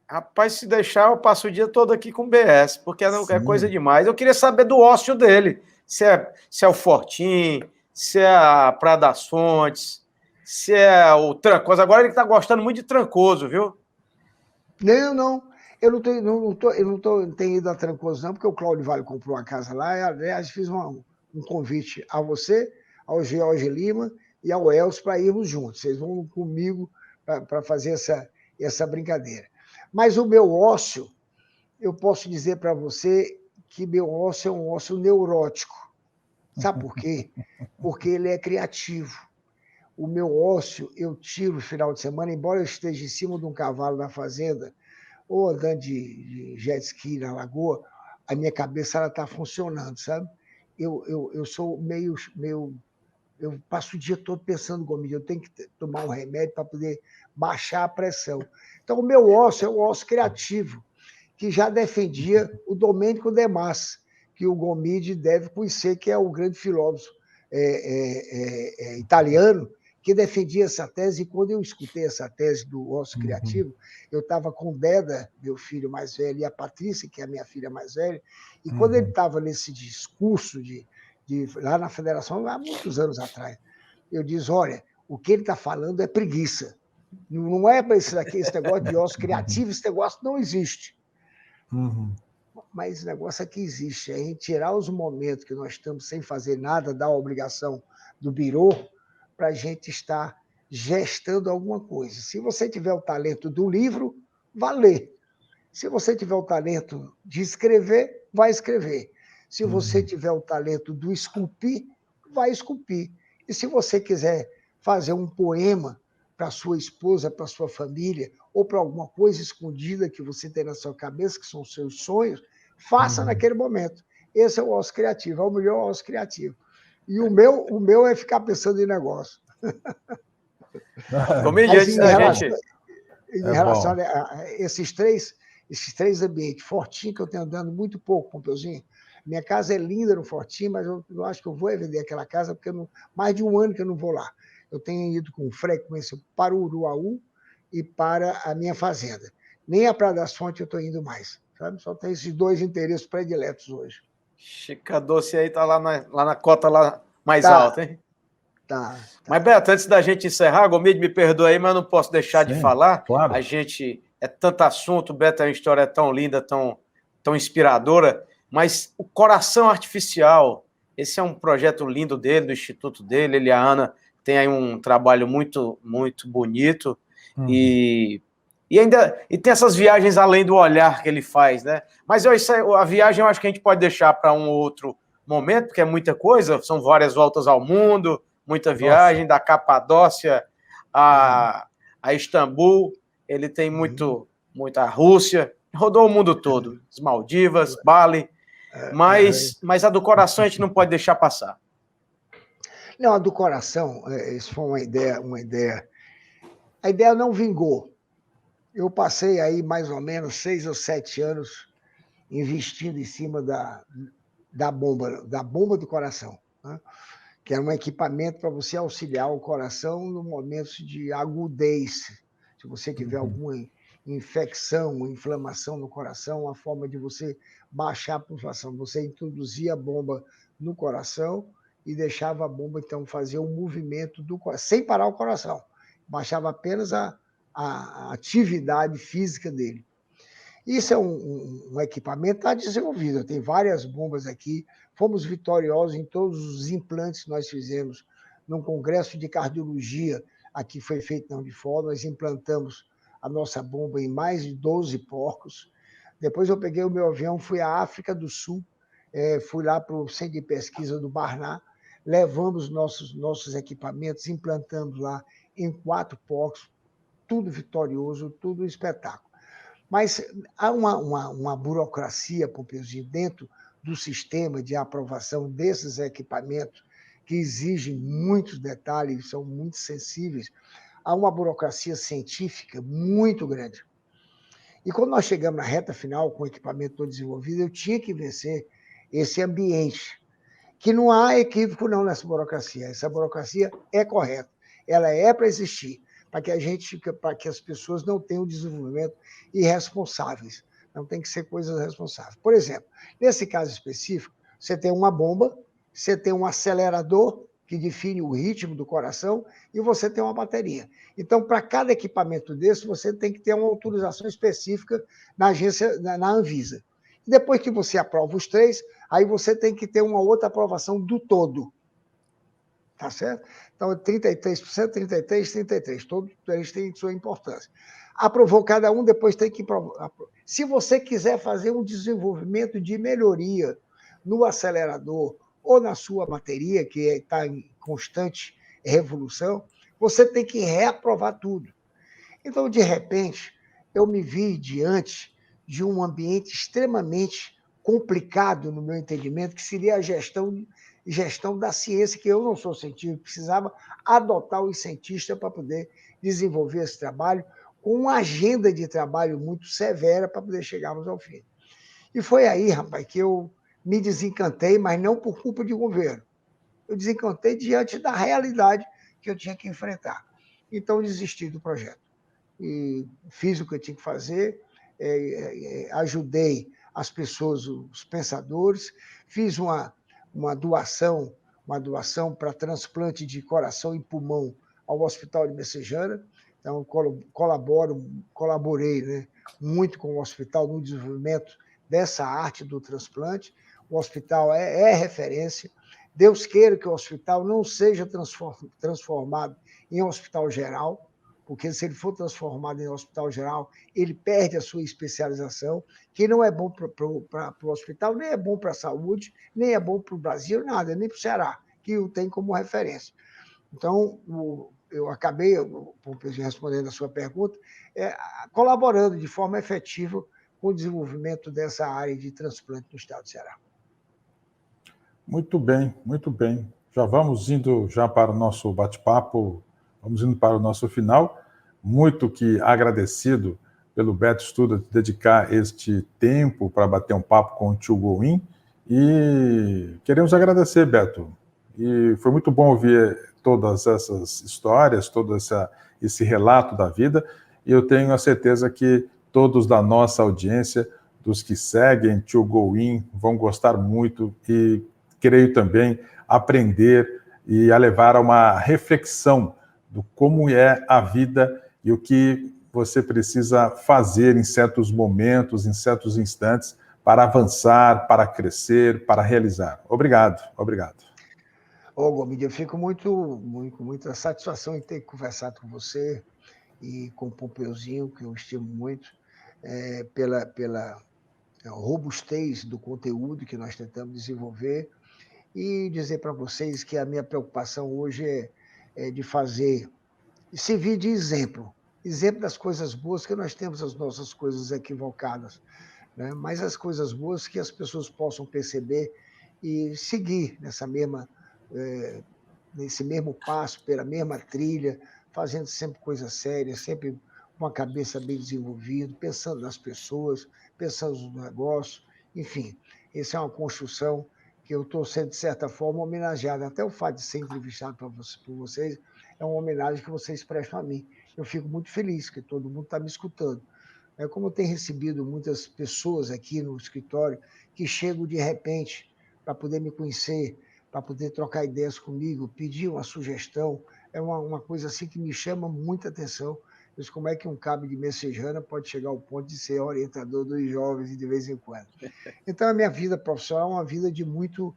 Rapaz, se deixar, eu passo o dia todo aqui com o BS, porque é coisa demais. Eu queria saber do ócio dele. Se é o Fortim, se é a Praia das Fontes, se é o Trancoso. Agora ele está gostando muito de Trancoso, viu? Não. Eu não tenho ido a Trancoso, não, porque o Cláudio Vale comprou uma casa lá. E, aliás, fiz um convite a você, ao George Lima e ao Elcio para irmos juntos. Vocês vão comigo para fazer essa brincadeira. Mas o meu ócio, eu posso dizer para você que meu ócio é um ócio neurótico. Sabe por quê? Porque ele é criativo. O meu ócio, eu tiro no final de semana, embora eu esteja em cima de um cavalo na fazenda, ou andando de jet ski na lagoa, a minha cabeça está funcionando, sabe? Eu sou meio. Eu passo o dia todo pensando comigo, eu tenho que tomar um remédio para poder baixar a pressão. Então, o meu ócio é o ócio criativo, que já defendia o Domênico De Masi, que o Gomide deve conhecer, que é o grande filósofo italiano, que defendia essa tese, e quando eu escutei essa tese do ócio criativo, eu estava com o Deda, meu filho mais velho, e a Patrícia, que é a minha filha mais velha, e quando ele estava nesse discurso lá na Federação, há muitos anos atrás, eu disse, olha, o que ele está falando é preguiça. Não é para esse negócio de ócio criativo, esse negócio não existe. Mas esse negócio aqui existe, é em tirar os momentos que nós estamos sem fazer nada da obrigação do birô para a gente estar gestando alguma coisa. Se você tiver o talento do livro, vá ler. Se você tiver o talento de escrever, vai escrever. Se você tiver o talento do esculpir, vai esculpir. E se você quiser fazer um poema para sua esposa, para sua família, ou para alguma coisa escondida que você tem na sua cabeça, que são os seus sonhos, faça naquele momento. Esse é o ócio criativo, é o melhor ócio criativo. E o meu é ficar pensando em negócio. Comediante da gente. Em relação a esses três ambientes, Fortim, que eu tenho andando muito pouco, Pompeuzinho. Minha casa é linda no Fortim, mas eu acho que eu vou vender aquela casa, porque mais de um ano que eu não vou lá. Eu tenho ido com frequência para o Uruaú e para a minha fazenda. Nem a Praia das Fontes eu estou indo mais. Sabe? Só tem esses dois interesses prediletos hoje. Chica Doce aí tá lá na cota lá mais alta, hein? Tá. Mas, Beto, antes da gente encerrar, Gomide, me perdoa aí, mas não posso deixar de falar. Claro. A gente é tanto assunto, Beto, é uma história tão linda, tão inspiradora, mas o Coração Artificial, esse é um projeto lindo dele, do instituto dele, ele e a Ana tem aí um trabalho muito, muito bonito, e tem essas viagens além do olhar que ele faz, né? Mas a viagem eu acho que a gente pode deixar para um outro momento, porque é muita coisa, são várias voltas ao mundo, muita viagem, da Capadócia a Istambul, ele tem muita Rússia, rodou o mundo todo, as Maldivas, Bali, mas a do coração a gente não pode deixar passar. Não, a do coração, isso foi uma ideia. A ideia não vingou. Eu passei aí mais ou menos 6 ou 7 anos investindo em cima da bomba do coração, né? Que é um equipamento para você auxiliar o coração no momento de agudez. Se você tiver alguma infecção, inflamação no coração, a forma de você baixar a pulsação. Você introduzia a bomba no coração e deixava a bomba, então, fazer um movimento do coração, sem parar o coração. Baixava apenas a atividade física dele. Isso é um equipamento que está desenvolvido. Tem várias bombas aqui. Fomos vitoriosos em todos os implantes que nós fizemos num congresso de cardiologia. Aqui foi feito na Unifor. Nós implantamos a nossa bomba em mais de 12 porcos. Depois eu peguei o meu avião, fui à África do Sul, fui lá para o Centro de Pesquisa do Barná, levamos nossos equipamentos, implantamos lá em 4 porcos, tudo vitorioso, tudo espetáculo. Mas há uma burocracia, Pompeuzinho, dentro do sistema de aprovação desses equipamentos, que exigem muitos detalhes, são muito sensíveis. Há uma burocracia científica muito grande. E quando nós chegamos na reta final, com o equipamento todo desenvolvido, eu tinha que vencer esse ambiente, que não há equívoco não nessa burocracia. Essa burocracia é correta, ela é para existir, para que as pessoas não tenham desenvolvimento irresponsáveis. Não tem que ser coisas responsáveis. Por exemplo, nesse caso específico, você tem uma bomba, você tem um acelerador que define o ritmo do coração e você tem uma bateria. Então, para cada equipamento desse, você tem que ter uma autorização específica na agência, na Anvisa. E depois que você aprova os 3, aí você tem que ter uma outra aprovação do todo. Tá certo? Então, 33%, 33%, 33%. Todos eles têm sua importância. Aprovou cada um, depois tem que provar. Se você quiser fazer um desenvolvimento de melhoria no acelerador ou na sua bateria, que está em constante revolução, você tem que reaprovar tudo. Então, de repente, eu me vi diante de um ambiente extremamente complicado, no meu entendimento, que seria a gestão da ciência, que eu não sou cientista, precisava adotar os cientistas para poder desenvolver esse trabalho, com uma agenda de trabalho muito severa para poder chegarmos ao fim. E foi aí, rapaz, que eu me desencantei, mas não por culpa de governo. Eu desencantei diante da realidade que eu tinha que enfrentar. Então, desisti do projeto. E fiz o que eu tinha que fazer, ajudei as pessoas, os pensadores, fiz uma doação para transplante de coração e pulmão ao Hospital de Messejana. Então, colaborei, né, muito com o hospital no desenvolvimento dessa arte do transplante. O hospital é referência. Deus queira que o hospital não seja transformado em hospital geral, porque se ele for transformado em hospital geral, ele perde a sua especialização, que não é bom para o hospital, nem é bom para a saúde, nem é bom para o Brasil, nada, nem para o Ceará, que o tem como referência. Então, eu acabei, respondendo a sua pergunta, colaborando de forma efetiva com o desenvolvimento dessa área de transplante no estado do Ceará. Muito bem, muito bem. Já vamos indo para o nosso bate-papo, vamos indo para o nosso final. Muito que agradecido pelo Beto Studer dedicar este tempo para bater um papo com o tio Gouin. E queremos agradecer, Beto. E foi muito bom ouvir todas essas histórias, todo esse relato da vida. E eu tenho a certeza que todos da nossa audiência, dos que seguem tio Gouin, vão gostar muito e creio também aprender e a levar a uma reflexão do como é a vida e o que você precisa fazer em certos momentos, em certos instantes, para avançar, para crescer, para realizar. Obrigado, obrigado. Gomide, eu fico com muita satisfação em ter conversado com você e com o Pompeuzinho, que eu estimo muito, pela robustez do conteúdo que nós tentamos desenvolver, e dizer para vocês que a minha preocupação hoje é de servir de exemplo das coisas boas, que nós temos as nossas coisas equivocadas, né? Mas as coisas boas que as pessoas possam perceber e seguir nesse mesmo passo, pela mesma trilha, fazendo sempre coisas sérias, sempre com a cabeça bem desenvolvida, pensando nas pessoas, pensando no negócio, enfim, essa é uma construção que eu estou sendo, de certa forma, homenageado. Até o fato de ser entrevistado por vocês é uma homenagem que vocês prestam a mim. Eu fico muito feliz que todo mundo está me escutando. Como eu tenho recebido muitas pessoas aqui no escritório que chegam de repente para poder me conhecer, para poder trocar ideias comigo, pedir uma sugestão, é uma coisa assim que me chama muita atenção. Como é que um cabo de Messejana pode chegar ao ponto de ser orientador dos jovens de vez em quando. Então, a minha vida profissional é uma vida de muito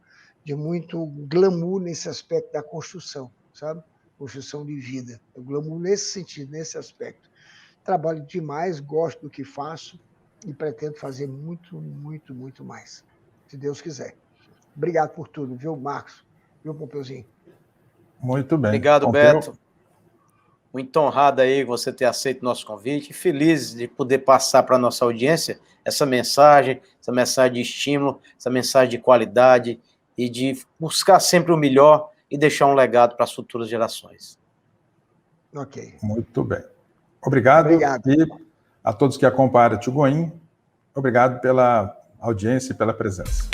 glamour nesse aspecto da construção, sabe? Construção de vida. Eu glamour nesse sentido, nesse aspecto. Trabalho demais, gosto do que faço e pretendo fazer muito, muito, muito mais, se Deus quiser. Obrigado por tudo, viu, Marcos? Viu, Pompeuzinho? Muito bem. Obrigado, Pompeu. Beto. Muito honrado aí você ter aceito o nosso convite. Feliz de poder passar para a nossa audiência essa mensagem de estímulo, essa mensagem de qualidade e de buscar sempre o melhor e deixar um legado para as futuras gerações. Ok. Muito bem. Obrigado. E a todos que acompanham o Tio Gouin, obrigado pela audiência e pela presença.